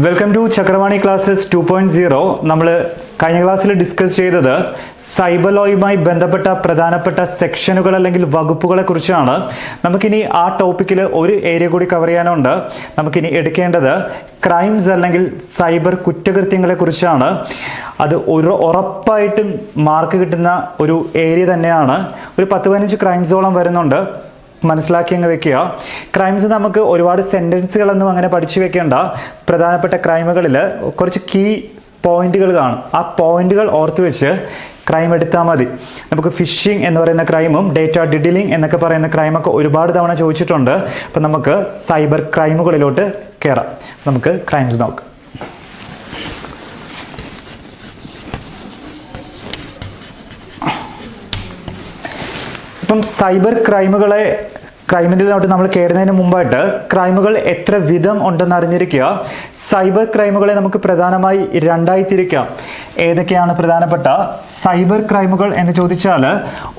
Welcome to Chakravani classes 2.0. നമ്മൾ കഴിഞ്ഞ ക്ലാസ്സിൽ ഡിസ്കസ് ചെയ്തത് സൈബർ ലോയുമായി ബന്ധപ്പെട്ട പ്രധാനപ്പെട്ട സെക്ഷനുകൾ അല്ലെങ്കിൽ വകുപ്പുകളെ കുറിച്ചാണ്. നമുക്കിനി ആ ടോപ്പിക്കിൽ ഒരു ഏരിയ കൂടി കവർ ചെയ്യാനുണ്ട്. നമുക്കിനി എടുക്കേണ്ടത് ക്രൈംസ് അല്ലെങ്കിൽ സൈബർ കുറ്റകൃത്യങ്ങളെ കുറിച്ചാണ്. അത് ഉറപ്പായിട്ടും മാർക്ക് കിട്ടുന്ന ഒരു ഏരിയ തന്നെയാണ്. ഒരു 10-15 ക്രൈംസോളം വരുന്നുണ്ട്. മനസ്സിലാക്കി അങ്ങ് വെക്കുക. ക്രൈംസ് നമുക്ക് ഒരുപാട് സെൻറ്റൻസുകളൊന്നും അങ്ങനെ പഠിച്ചു വെക്കേണ്ട. പ്രധാനപ്പെട്ട ക്രൈമുകളിൽ കുറച്ച് കീ പോയിന്റുകൾ കാണും. ആ പോയിന്റുകൾ ഓർത്ത് വെച്ച് ക്രൈം എടുത്താൽ മതി. നമുക്ക് ഫിഷിംഗ് എന്ന് പറയുന്ന ക്രൈമും ഡേറ്റ ഡിഡിലിംഗ് എന്നൊക്കെ പറയുന്ന ക്രൈമൊക്കെ ഒരുപാട് തവണ ചോദിച്ചിട്ടുണ്ട്. അപ്പം നമുക്ക് സൈബർ ക്രൈമുകളിലോട്ട് കയറാം. നമുക്ക് ക്രൈംസ് നോക്കാം. ഇപ്പം സൈബർ ക്രൈമിലോട്ട് നമ്മൾ കയറുന്നതിന് മുമ്പായിട്ട് ക്രൈമുകൾ എത്ര വിധം ഉണ്ടെന്ന് അറിഞ്ഞിരിക്കുക. സൈബർ ക്രൈമുകളെ നമുക്ക് പ്രധാനമായി രണ്ടായി തിരിക്കാം. ഏതൊക്കെയാണ് പ്രധാനപ്പെട്ട സൈബർ ക്രൈമുകൾ എന്ന് ചോദിച്ചാൽ,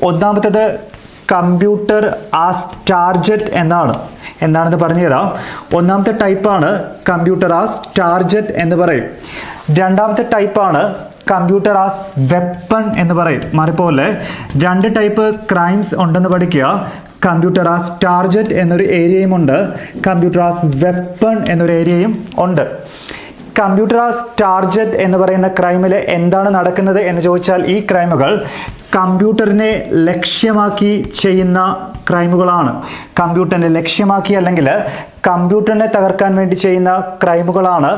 ഒന്നാമത്തേത് കമ്പ്യൂട്ടർ ആസ് ടാർഗറ്റ് എന്താണെന്ന് പറഞ്ഞുതരാം. ഒന്നാമത്തെ ടൈപ്പാണ് കമ്പ്യൂട്ടർ ആസ് ടാർഗറ്റ് എന്ന് പറയും. രണ്ടാമത്തെ ടൈപ്പാണ് കമ്പ്യൂട്ടർ ആസ് വെപ്പൺ എന്ന് പറയും. മാറിപ്പോലെ 2 ടൈപ്പ് ക്രൈംസ് ഉണ്ടെന്ന് പഠിക്കുക. കമ്പ്യൂട്ടർ ആസ് ടാർഗറ്റ് എന്നൊരു ഏരിയയും ഉണ്ട്, കമ്പ്യൂട്ടർ ആസ് വെപ്പൺ എന്നൊരു ഏരിയയും ഉണ്ട്. കമ്പ്യൂട്ടർ ആസ് ടാർഗറ്റ് എന്ന് പറയുന്ന ക്രൈമിൽ എന്താണ് നടക്കുന്നത് എന്ന് ചോദിച്ചാൽ, ഈ ക്രൈമുകൾ കമ്പ്യൂട്ടറിനെ ലക്ഷ്യമാക്കി ചെയ്യുന്ന ക്രൈമുകളാണ്. കമ്പ്യൂട്ടറിനെ ലക്ഷ്യമാക്കി അല്ലെങ്കിൽ കമ്പ്യൂട്ടറിനെ തകർക്കാൻ വേണ്ടി ചെയ്യുന്ന ക്രൈമുകളാണ്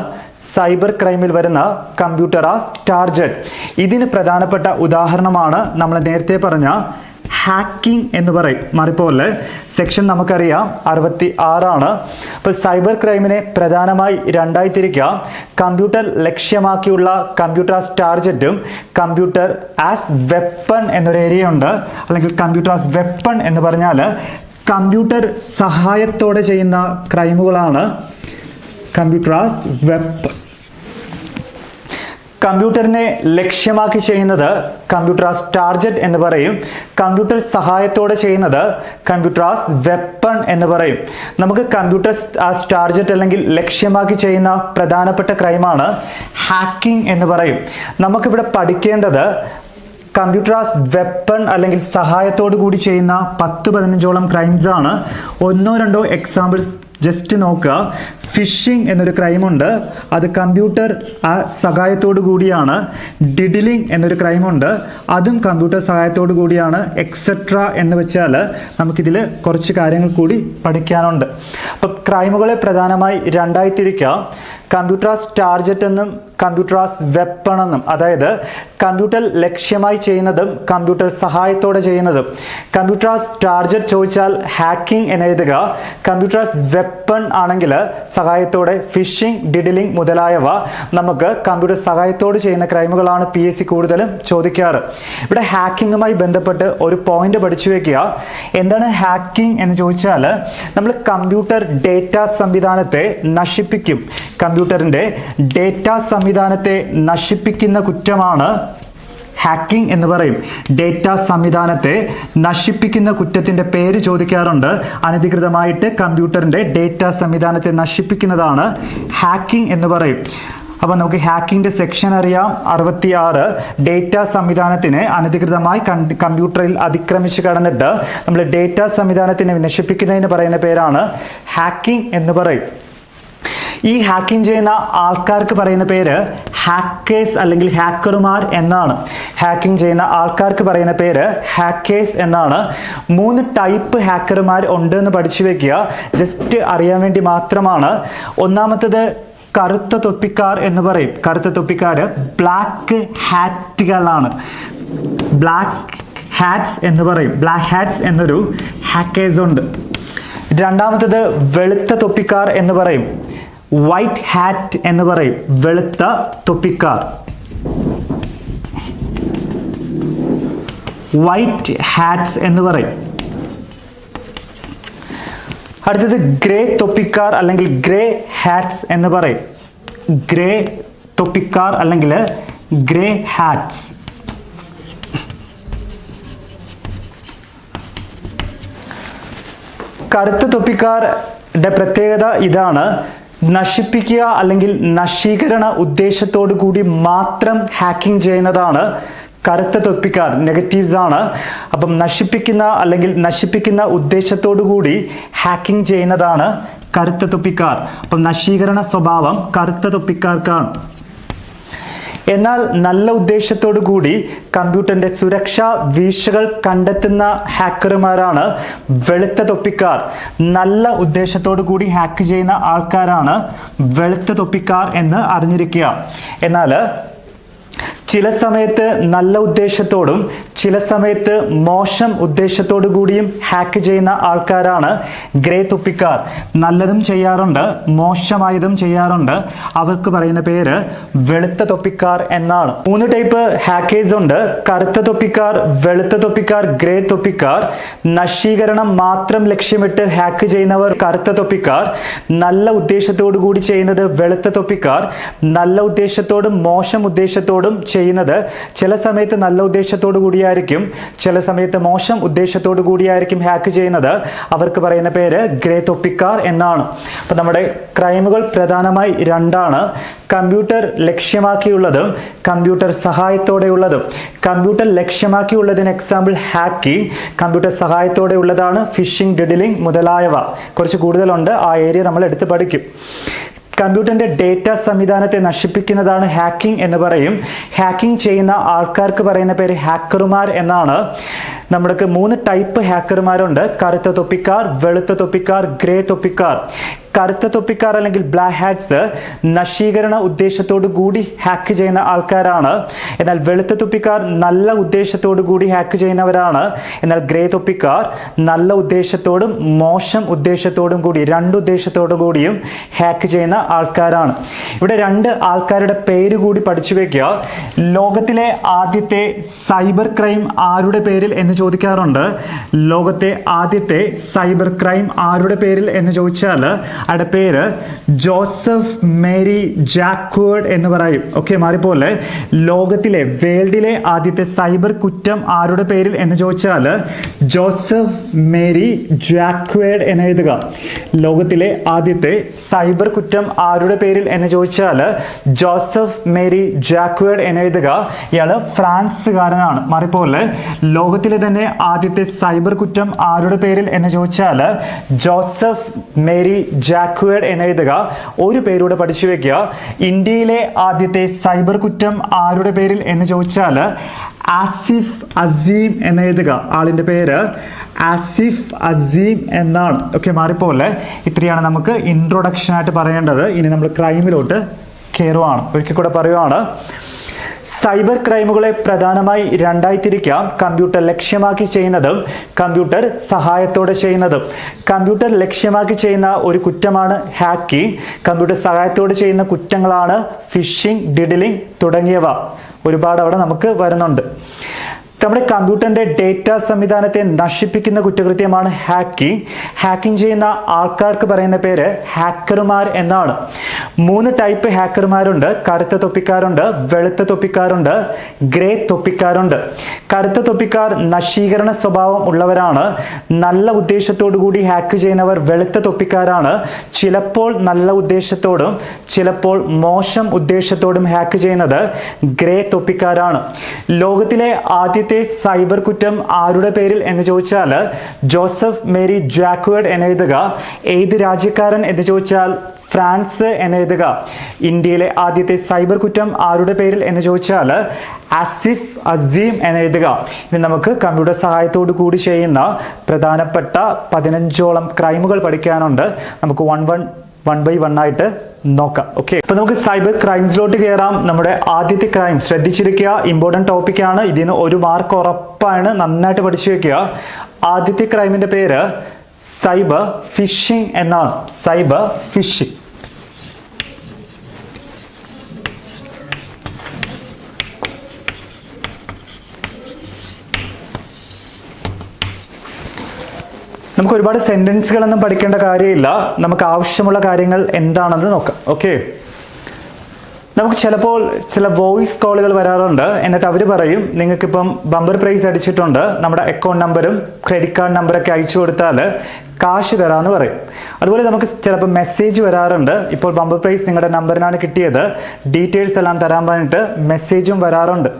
സൈബർ ക്രൈമിൽ വരുന്ന കമ്പ്യൂട്ടർ ആസ് ടാർഗറ്റ്. ഇതിന് പ്രധാനപ്പെട്ട ഉദാഹരണമാണ് നമ്മൾ നേരത്തെ പറഞ്ഞ ഹാക്കിംഗ് എന്ന് പറയും. മാറിപ്പോലെ സെക്ഷൻ നമുക്കറിയാം 66. അപ്പോൾ സൈബർ ക്രൈമിനെ പ്രധാനമായി രണ്ടായി തിരിക്കാം. കമ്പ്യൂട്ടർ ലക്ഷ്യമാക്കിയുള്ള കമ്പ്യൂട്ടർ ആസ് ടാർഗറ്റും കമ്പ്യൂട്ടർ ആസ് വെപ്പൺ എന്നൊരു ഏരിയ ഉണ്ട്. അല്ലെങ്കിൽ കമ്പ്യൂട്ടർ ആസ് വെപ്പൺ എന്ന് പറഞ്ഞാൽ കമ്പ്യൂട്ടർ സഹായത്തോടെ ചെയ്യുന്ന ക്രൈമുകളാണ് കമ്പ്യൂട്ടർ ആസ് വെപ്പൺ. കമ്പ്യൂട്ടറിനെ ലക്ഷ്യമാക്കി ചെയ്യുന്നത് കമ്പ്യൂട്ടർ ആസ് ടാർഗറ്റ് എന്ന് പറയും. കമ്പ്യൂട്ടർ സഹായത്തോടെ ചെയ്യുന്നത് കമ്പ്യൂട്ടർ ആസ് വെപ്പൺ എന്ന് പറയും. നമുക്ക് കമ്പ്യൂട്ടർ ആസ് ടാർഗറ്റ് അല്ലെങ്കിൽ ലക്ഷ്യമാക്കി ചെയ്യുന്ന പ്രധാനപ്പെട്ട ക്രൈമാണ് ഹാക്കിംഗ് എന്ന് പറയും. നമുക്കിവിടെ പഠിക്കേണ്ടത് കമ്പ്യൂട്ടർ ആസ് വെപ്പൺ അല്ലെങ്കിൽ സഹായത്തോടു കൂടി ചെയ്യുന്ന 10-15ഓളം ക്രൈംസ് ആണ്. 1-2 എക്സാമ്പിൾസ് ജസ്റ്റ് നോക്കുക. ഫിഷിംഗ് എന്നൊരു ക്രൈമുണ്ട്, അത് കമ്പ്യൂട്ടർ സഹായത്തോടു കൂടിയാണ്. ഡിഡിലിംഗ് എന്നൊരു ക്രൈമുണ്ട്, അതും കമ്പ്യൂട്ടർ സഹായത്തോടു കൂടിയാണ്. എക്സെട്ര എന്ന് വെച്ചാൽ നമുക്കിതിൽ കുറച്ച് കാര്യങ്ങൾ കൂടി പഠിക്കാനുണ്ട്. അപ്പം ക്രൈമുകളെ പ്രധാനമായി രണ്ടായി തിരിക്കാം. കമ്പ്യൂട്ടർ ആസ് ടാർഗറ്റ് എന്നും കമ്പ്യൂട്ടർ ആസ് വെപ്പൺ എന്നും. അതായത് കമ്പ്യൂട്ടർ ലക്ഷ്യമായി ചെയ്യുന്നതും കമ്പ്യൂട്ടർ സഹായത്തോടെ ചെയ്യുന്നതും. കമ്പ്യൂട്ടർ ആസ് ടാർഗറ്റ് ചോദിച്ചാൽ ഹാക്കിംഗ് എന്ന് എഴുതുക. കമ്പ്യൂട്ടർ ആസ് വെപ്പൺ ആണെങ്കിൽ സഹായത്തോടെ ഫിഷിംഗ്, ഡിഡിലിംഗ് മുതലായവ നമുക്ക് കമ്പ്യൂട്ടർ സഹായത്തോട് ചെയ്യുന്ന ക്രൈമുകളാണ് PSC കൂടുതലും ചോദിക്കാറ്. ഇവിടെ ഹാക്കിങ്ങുമായി ബന്ധപ്പെട്ട് ഒരു പോയിന്റ് പഠിച്ചു വെക്കുക. എന്താണ് ഹാക്കിംഗ് എന്ന് ചോദിച്ചാൽ, നമ്മൾ കമ്പ്യൂട്ടർ ഡേറ്റ സംവിധാനത്തെ നശിപ്പിക്കും. കമ്പ്യൂട്ടറിൻ്റെ ഡേറ്റ സംവിധാനത്തെ നശിപ്പിക്കുന്ന കുറ്റമാണ് ഹാക്കിംഗ് എന്ന് പറയും. ഡേറ്റ സംവിധാനത്തെ നശിപ്പിക്കുന്ന കുറ്റത്തിൻ്റെ പേര് ചോദിക്കാറുണ്ട്. അനധികൃതമായിട്ട് കമ്പ്യൂട്ടറിൻ്റെ ഡേറ്റ സംവിധാനത്തെ നശിപ്പിക്കുന്നതാണ് ഹാക്കിംഗ് എന്ന് പറയും. അപ്പോൾ നമുക്ക് ഹാക്കിങ്ങിൻ്റെ സെക്ഷൻ അറിയാം. 66 ഡേറ്റ സംവിധാനത്തിന് അനധികൃതമായി കമ്പ്യൂട്ടറിൽ അതിക്രമിച്ച് കടന്നിട്ട് നമ്മൾ ഡേറ്റ സംവിധാനത്തിനെ നശിപ്പിക്കുന്നതിന് പറയുന്ന പേരാണ് ഹാക്കിംഗ് എന്ന് പറയും. ഈ ഹാക്കിംഗ് ചെയ്യുന്ന ആൾക്കാർക്ക് പറയുന്ന പേര് ഹാക്കേഴ്സ് അല്ലെങ്കിൽ ഹാക്കർമാർ എന്നാണ്. ഹാക്കിംഗ് ചെയ്യുന്ന ആൾക്കാർക്ക് പറയുന്ന പേര് ഹാക്കേഴ്സ് എന്നാണ്. 3 ടൈപ്പ് ഹാക്കർമാർ ഉണ്ട് എന്ന് പഠിച്ചു വെക്കുക. ജസ്റ്റ് അറിയാൻ വേണ്ടി മാത്രമാണ്. ഒന്നാമത്തേത് കറുത്ത തൊപ്പിക്കാർ എന്ന് പറയും. കറുത്ത തൊപ്പിക്കാർ ബ്ലാക്ക് ഹാറ്റുകളാണ്. ബ്ലാക്ക് ഹാറ്റ്സ് എന്ന് പറയും. ബ്ലാക്ക് ഹാറ്റ്സ് എന്നൊരു ഹാക്കേഴ്സ് ഉണ്ട്. രണ്ടാമത്തേത് വെളുത്ത തൊപ്പിക്കാർ എന്ന് പറയും. വൈറ്റ് ഹാറ്റ് എന്ന് പറയും. വെളുത്ത തൊപ്പിക്കാർ, വൈറ്റ് ഹാറ്റ്സ് എന്ന് പറയും. അടുത്തത് ഗ്രേ തൊപ്പിക്കാർ അല്ലെങ്കിൽ ഗ്രേ ഹാറ്റ്സ് എന്ന് പറയും. ഗ്രേ തൊപ്പിക്കാർ അല്ലെങ്കിൽ ഗ്രേ ഹാറ്റ്സ്. കറുത്ത തൊപ്പിക്കാരുടെ പ്രത്യേകത ഇതാണ്. നശിപ്പിക്കുക അല്ലെങ്കിൽ നശീകരണ ഉദ്ദേശത്തോടു കൂടി മാത്രം ഹാക്കിംഗ് ചെയ്യുന്നതാണ് കറുത്ത തൊപ്പിക്കാർ. നെഗറ്റീവ്സ് ആണ്. അപ്പം നശിപ്പിക്കുന്ന അല്ലെങ്കിൽ നശിപ്പിക്കുന്ന ഉദ്ദേശത്തോടു കൂടി ഹാക്കിംഗ് ചെയ്യുന്നതാണ് കറുത്ത തൊപ്പിക്കാർ. അപ്പം നശീകരണ സ്വഭാവം കറുത്ത തൊപ്പിക്കാർക്കാണ്. എന്നാൽ നല്ല ഉദ്ദേശത്തോടു കൂടി കമ്പ്യൂട്ടറിന്റെ സുരക്ഷാ വീഴ്ചകൾ കണ്ടെത്തുന്ന ഹാക്കർമാരാണ് വെളുത്ത തൊപ്പിക്കാർ. നല്ല ഉദ്ദേശത്തോടു കൂടി ഹാക്ക് ചെയ്യുന്ന ആൾക്കാരാണ് വെളുത്ത തൊപ്പിക്കാർ എന്ന് അറിഞ്ഞിരിക്കുക. എന്നാൽ ചില സമയത്ത് നല്ല ഉദ്ദേശത്തോടും ചില സമയത്ത് മോശം ഉദ്ദേശത്തോടു കൂടിയും ഹാക്ക് ചെയ്യുന്ന ആൾക്കാരാണ് ഗ്രേ തൊപ്പിക്കാർ. നല്ലതും ചെയ്യാറുണ്ട്, മോശമായതും ചെയ്യാറുണ്ട്. അവർക്ക് പറയുന്ന പേര് വെളുത്ത തൊപ്പിക്കാർ എന്നാണ്. 3 ടൈപ്പ് ഹാക്കേഴ്സ് ഉണ്ട്: കറുത്ത തൊപ്പിക്കാർ, വെളുത്ത തൊപ്പിക്കാർ, ഗ്രേ തൊപ്പിക്കാർ. നശീകരണം മാത്രം ലക്ഷ്യമിട്ട് ഹാക്ക് ചെയ്യുന്നവർ കറുത്ത തൊപ്പിക്കാർ. നല്ല ഉദ്ദേശത്തോടു കൂടി ചെയ്യുന്നത് വെളുത്ത തൊപ്പിക്കാർ. നല്ല ഉദ്ദേശത്തോടും മോശം ഉദ്ദേശത്തോടും ചെയ്യുന്നത് ചില സമയത്ത് നല്ല ഉദ്ദേശത്തോടു കൂടിയായിരിക്കും, ചില സമയത്ത് മോശം ഉദ്ദേശത്തോടു കൂടിയായിരിക്കും ഹാക്ക് ചെയ്യുന്നത്. അവർക്ക് പറയുന്ന പേര് ഗ്രേ തൊപ്പിക്കാർ എന്നാണ്. അപ്പം നമ്മുടെ ക്രൈമുകൾ പ്രധാനമായി 2ആണ്: കമ്പ്യൂട്ടർ ലക്ഷ്യമാക്കിയുള്ളതും കമ്പ്യൂട്ടർ സഹായത്തോടെയുള്ളതും. കമ്പ്യൂട്ടർ ലക്ഷ്യമാക്കിയുള്ളതിന് എക്സാമ്പിൾ ഹാക്കിംഗ്, കമ്പ്യൂട്ടർ സഹായത്തോടെ ഉള്ളതാണ് ഫിഷിംഗ്, ഡിഡിലിംഗ് മുതലായവ. കുറച്ച് കൂടുതലുണ്ട്, ആ ഏരിയ നമ്മൾ എടുത്ത് പഠിക്കും. കമ്പ്യൂട്ടറിന്റെ ഡേറ്റ സംവിധാനത്തെ നശിപ്പിക്കുന്നതാണ് ഹാക്കിംഗ് എന്ന് പറയും. ഹാക്കിംഗ് ചെയ്യുന്ന ആൾക്കാർക്ക് പറയുന്ന പേര് ഹാക്കർമാർ എന്നാണ്. നമ്മൾക്ക് 3 ടൈപ്പ് ഹാക്കർമാരുണ്ട്: കറുത്ത തൊപ്പിക്കാർ, വെളുത്ത തൊപ്പിക്കാർ, ഗ്രേ തൊപ്പിക്കാർ. കറുത്ത തൊപ്പിക്കാർ അല്ലെങ്കിൽ ബ്ലാക്ക് ഹാറ്റ്സ് നശീകരണ ഉദ്ദേശത്തോടു കൂടി ഹാക്ക് ചെയ്യുന്ന ആൾക്കാരാണ്. എന്നാൽ വെളുത്ത തൊപ്പിക്കാർ നല്ല ഉദ്ദേശത്തോടു കൂടി ഹാക്ക് ചെയ്യുന്നവരാണ്. എന്നാൽ ഗ്രേ തൊപ്പിക്കാർ നല്ല ഉദ്ദേശത്തോടും മോശം ഉദ്ദേശത്തോടും കൂടി, 2 ഉദ്ദേശത്തോടു കൂടിയും ഹാക്ക് ചെയ്യുന്ന ആൾക്കാരാണ്. ഇവിടെ 2 ആൾക്കാരുടെ പേര് കൂടി പഠിച്ചു വെക്കുക. ലോകത്തിലെ ആദ്യത്തെ സൈബർ ക്രൈം ആരുടെ പേരിൽ എന്ന് ചോദിക്കാറുണ്ട്. ലോകത്തെ ആദ്യത്തെ സൈബർ ക്രൈം ആരുടെ പേരിൽ എന്ന് ചോദിച്ചാൽ അവിടെ പേര് ജോസഫ് മേരി ജാക്വേർഡ് എന്ന് പറയും. ഓക്കെ, മാറിപ്പോലെ. ലോകത്തിലെ, വേൾഡിലെ ആദ്യത്തെ സൈബർ കുറ്റം ആരുടെ പേരിൽ എന്ന് ചോദിച്ചാൽ ജോസഫ് മേരി ജാക്വേർഡ് എന്ന് എഴുതുക. ലോകത്തിലെ ആദ്യത്തെ സൈബർ കുറ്റം ആരുടെ പേരിൽ എന്ന് ചോദിച്ചാൽ ജോസഫ് മേരി ജാക്വേർഡ് എന്ന് എഴുതുക. ഇയാള് ഫ്രാൻസുകാരനാണ്. മാറിപ്പോലെ. ലോകത്തിലെ തന്നെ ആദ്യത്തെ സൈബർ കുറ്റം ആരുടെ പേരിൽ എന്ന് ചോദിച്ചാൽ ജോസഫ് മേരി ജാക്വേർഡ് എന്ന് എഴുതുക. ഒരു പേരൂടെ പഠിച്ചു വെക്കുക. ഇന്ത്യയിലെ ആദ്യത്തെ സൈബർ കുറ്റം ആരുടെ പേരിൽ എന്ന് ചോദിച്ചാൽ ആസിഫ് അസീം എന്ന് എഴുതുക. ആളിന്റെ പേര് ആസിഫ് അസീം എന്നാണ്. ഓക്കെ, മാറിപ്പോലെ. ഇത്രയാണ് നമുക്ക് ഇൻട്രൊഡക്ഷൻ ആയിട്ട് പറയേണ്ടത്. ഇനി നമ്മൾ ക്രൈമിലോട്ട് കയറുവാണ്. ഒരിക്കൽ കൂടെ പറയുവാണ്: സൈബർ ക്രൈമുകളെ പ്രധാനമായി 2ആയി തിരിക്കാം: കമ്പ്യൂട്ടർ ലക്ഷ്യമാക്കി ചെയ്യുന്നതും കമ്പ്യൂട്ടർ സഹായത്തോടെ ചെയ്യുന്നതും. കമ്പ്യൂട്ടർ ലക്ഷ്യമാക്കി ചെയ്യുന്ന ഒരു കുറ്റമാണ് ഹാക്കിംഗ്. കമ്പ്യൂട്ടർ സഹായത്തോടെ ചെയ്യുന്ന കുറ്റങ്ങളാണ് ഫിഷിംഗ്, ഡിഡിലിംഗ് തുടങ്ങിയവ. ഒരുപാട് അവിടെ നമുക്ക് വരുന്നുണ്ട്. നമ്മുടെ കമ്പ്യൂട്ടറിന്റെ ഡേറ്റ സംവിധാനത്തെ നശിപ്പിക്കുന്ന കുറ്റകൃത്യമാണ് ഹാക്കിംഗ്. ഹാക്കിംഗ് ചെയ്യുന്ന ആൾക്കാർക്ക് പറയുന്ന പേര് ഹാക്കർമാർ എന്നാണ്. 3 ടൈപ്പ് ഹാക്കർമാരുണ്ട്: കറുത്ത തൊപ്പിക്കാരുണ്ട്, വെളുത്ത തൊപ്പിക്കാരുണ്ട്, ഗ്രേ തൊപ്പിക്കാരുണ്ട്. കറുത്ത തൊപ്പിക്കാർ നശീകരണ സ്വഭാവം ഉള്ളവരാണ്. നല്ല ഉദ്ദേശത്തോടു കൂടി ഹാക്ക് ചെയ്യുന്നവർ വെളുത്ത തൊപ്പിക്കാരാണ്. ചിലപ്പോൾ നല്ല ഉദ്ദേശത്തോടും ചിലപ്പോൾ മോശം ഉദ്ദേശത്തോടും ഹാക്ക് ചെയ്യുന്നത് ഗ്രേ തൊപ്പിക്കാരാണ്. ലോകത്തിലെ ആദ്യത്തെ സൈബർ കുറ്റം ആരുടെ പേരിൽ എന്ന് ചോദിച്ചാൽ ജോസഫ് മേരി ജാക്വേർഡ് എന്ന് എഴുതുക. ഏത് രാജ്യക്കാരൻ എന്ന് ചോദിച്ചാൽ ഫ്രാൻസ് എന്ന് എഴുതുക. ഇന്ത്യയിലെ ആദ്യത്തെ സൈബർ കുറ്റം ആരുടെ പേരിൽ എന്ന് ചോദിച്ചാൽ ആസിഫ് അസീം എന്ന് എഴുതുക. ഇനി നമുക്ക് കമ്പ്യൂട്ടർ സഹായത്തോടു കൂടി ചെയ്യുന്ന പ്രധാനപ്പെട്ട 15ഓളം ക്രൈമുകൾ പഠിക്കാനുണ്ട്. നമുക്ക് 1 by 1 ആയിട്ട് നോക്കാം. ഓക്കെ, അപ്പൊ നമുക്ക് സൈബർ ക്രൈംസിലോട്ട് കയറാം. നമ്മുടെ ആദ്യത്തെ ക്രൈം ശ്രദ്ധിച്ചിരിക്കുക, ഇമ്പോർട്ടൻറ്റ് ടോപ്പിക്കാണ്. ഇതിന് 1 മാർക്ക് ഉറപ്പാണ്. നന്നായിട്ട് പഠിച്ചു വെക്കുക. ആദ്യത്തെ ക്രൈമിന്റെ പേര് സൈബർ ഫിഷിംഗ് എന്നാണ്. Cyber phishing. നമുക്ക് ഒരുപാട് സെന്റൻസുകളൊന്നും പഠിക്കേണ്ട കാര്യമില്ല. നമുക്ക് ആവശ്യമുള്ള കാര്യങ്ങൾ എന്താണെന്ന് നോക്കാം. ഓക്കെ, നമുക്ക് ചിലപ്പോൾ ചില വോയിസ് കോളുകൾ വരാറുണ്ട്. എന്നിട്ട് അവർ പറയും നിങ്ങൾക്കിപ്പം ബമ്പർ പ്രൈസ് അടിച്ചിട്ടുണ്ട്, നമ്മുടെ അക്കൗണ്ട് നമ്പറും ക്രെഡിറ്റ് കാർഡ് നമ്പറൊക്കെ അയച്ചു കൊടുത്താൽ കാശ് തരാമെന്ന് പറയും. അതുപോലെ നമുക്ക് ചിലപ്പോൾ മെസ്സേജ് വരാറുണ്ട്, ഇപ്പോൾ ബമ്പർ പ്രൈസ് നിങ്ങളുടെ നമ്പറിനാണ് കിട്ടിയത്, ഡീറ്റെയിൽസ് എല്ലാം തരാൻ പറഞ്ഞിട്ട് മെസ്സേജും വരാറുണ്ട്.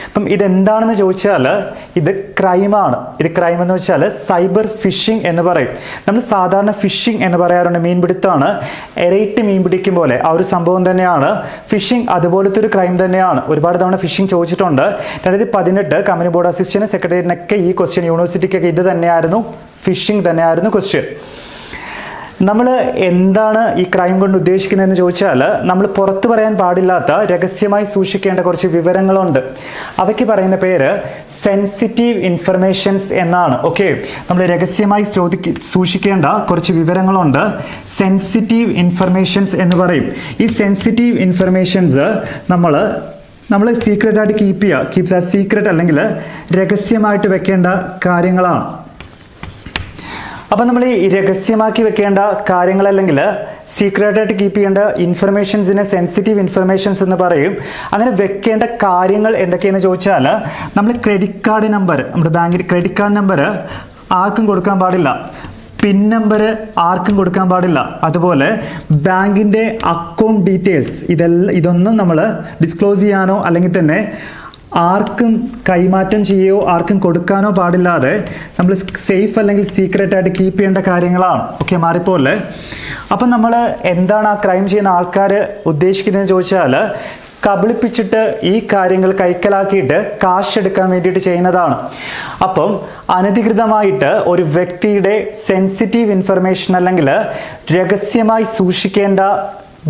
അപ്പം ഇതെന്താണെന്ന് ചോദിച്ചാൽ ഇത് ക്രൈമാണ്. ഇത് ക്രൈം എന്ന് വെച്ചാൽ സൈബർ ഫിഷിംഗ് എന്ന് പറയും. നമ്മൾ സാധാരണ ഫിഷിംഗ് എന്ന് പറയാറുണ്ട്, മീൻപിടുത്തമാണ്. ഇരയിട്ട് മീൻ പിടിക്കും പോലെ ആ ഒരു സംഭവം തന്നെയാണ് ഫിഷിംഗ്. അതുപോലത്തെ ഒരു ക്രൈം തന്നെയാണ്. ഒരുപാട് തവണ ഫിഷിംഗ് ചോദിച്ചിട്ടുണ്ട്. 2018 കമ്പനി ബോർഡ് അസിസ്റ്റന്റ് സെക്രട്ടേറിയറ്റിനൊക്കെ ഈ ക്വസ്റ്റ്യൻ, യൂണിവേഴ്സിറ്റിക്കൊക്കെ ഇത് തന്നെയായിരുന്നു, ഫിഷിംഗ് തന്നെയായിരുന്നു ക്വസ്റ്റ്യൻ. നമ്മൾ എന്താണ് ഈ ക്രൈം കൊണ്ട് ഉദ്ദേശിക്കുന്നതെന്ന് ചോദിച്ചാൽ നമ്മൾ പുറത്തു പറയാൻ പാടില്ലാത്ത രഹസ്യമായി സൂക്ഷിക്കേണ്ട കുറച്ച് വിവരങ്ങളുണ്ട്. അവയ്ക്ക് പറയുന്ന പേര് സെൻസിറ്റീവ് ഇൻഫർമേഷൻസ് എന്നാണ്. ഓക്കെ, നമ്മൾ രഹസ്യമായി സൂക്ഷിക്കേണ്ട കുറച്ച് വിവരങ്ങളുണ്ട്, സെൻസിറ്റീവ് ഇൻഫർമേഷൻസ് എന്ന് പറയും. ഈ സെൻസിറ്റീവ് ഇൻഫർമേഷൻസ് നമ്മൾ സീക്രട്ടായിട്ട് കീപ്പ് സീക്രട്ട് അല്ലെങ്കിൽ രഹസ്യമായിട്ട് വെക്കേണ്ട കാര്യങ്ങളാണ്. അപ്പം നമ്മൾ ഈ രഹസ്യമാക്കി വെക്കേണ്ട കാര്യങ്ങൾ അല്ലെങ്കിൽ സീക്രട്ടായിട്ട് കീപ്പ് ചെയ്യേണ്ട ഇൻഫർമേഷൻസിനെ സെൻസിറ്റീവ് ഇൻഫർമേഷൻസ് എന്ന് പറയും. അങ്ങനെ വെക്കേണ്ട കാര്യങ്ങൾ എന്തൊക്കെയെന്ന് ചോദിച്ചാൽ നമ്മൾ ക്രെഡിറ്റ് കാർഡ് നമ്പർ, നമ്മുടെ ബാങ്കിൽ ക്രെഡിറ്റ് കാർഡ് നമ്പർ ആർക്കും കൊടുക്കാൻ പാടില്ല, പിൻ നമ്പർ ആർക്കും കൊടുക്കാൻ പാടില്ല, അതുപോലെ ബാങ്കിൻ്റെ അക്കൗണ്ട് ഡീറ്റെയിൽസ് ഇതൊന്നും നമ്മൾ ഡിസ്ക്ലോസ് ചെയ്യാനോ അല്ലെങ്കിൽ തന്നെ ആർക്കും കൈമാറ്റം ചെയ്യുകയോ ആർക്കും കൊടുക്കാനോ പാടില്ലാതെ നമ്മൾ സേഫ് അല്ലെങ്കിൽ സീക്രട്ടായിട്ട് കീപ്പ് ചെയ്യേണ്ട കാര്യങ്ങളാണ്. ഓക്കെ, മാറിപ്പോലെ. അപ്പം നമ്മൾ എന്താണ് ആ ക്രൈം ചെയ്യുന്ന ആൾക്കാർ ഉദ്ദേശിക്കുന്നതെന്ന് ചോദിച്ചാൽ കബളിപ്പിച്ചിട്ട് ഈ കാര്യങ്ങൾ കൈക്കലാക്കിയിട്ട് കാശ് എടുക്കാൻ വേണ്ടിയിട്ട് ചെയ്യുന്നതാണ്. അപ്പം അനധികൃതമായിട്ട് ഒരു വ്യക്തിയുടെ സെൻസിറ്റീവ് ഇൻഫർമേഷൻ അല്ലെങ്കിൽ രഹസ്യമായി സൂക്ഷിക്കേണ്ട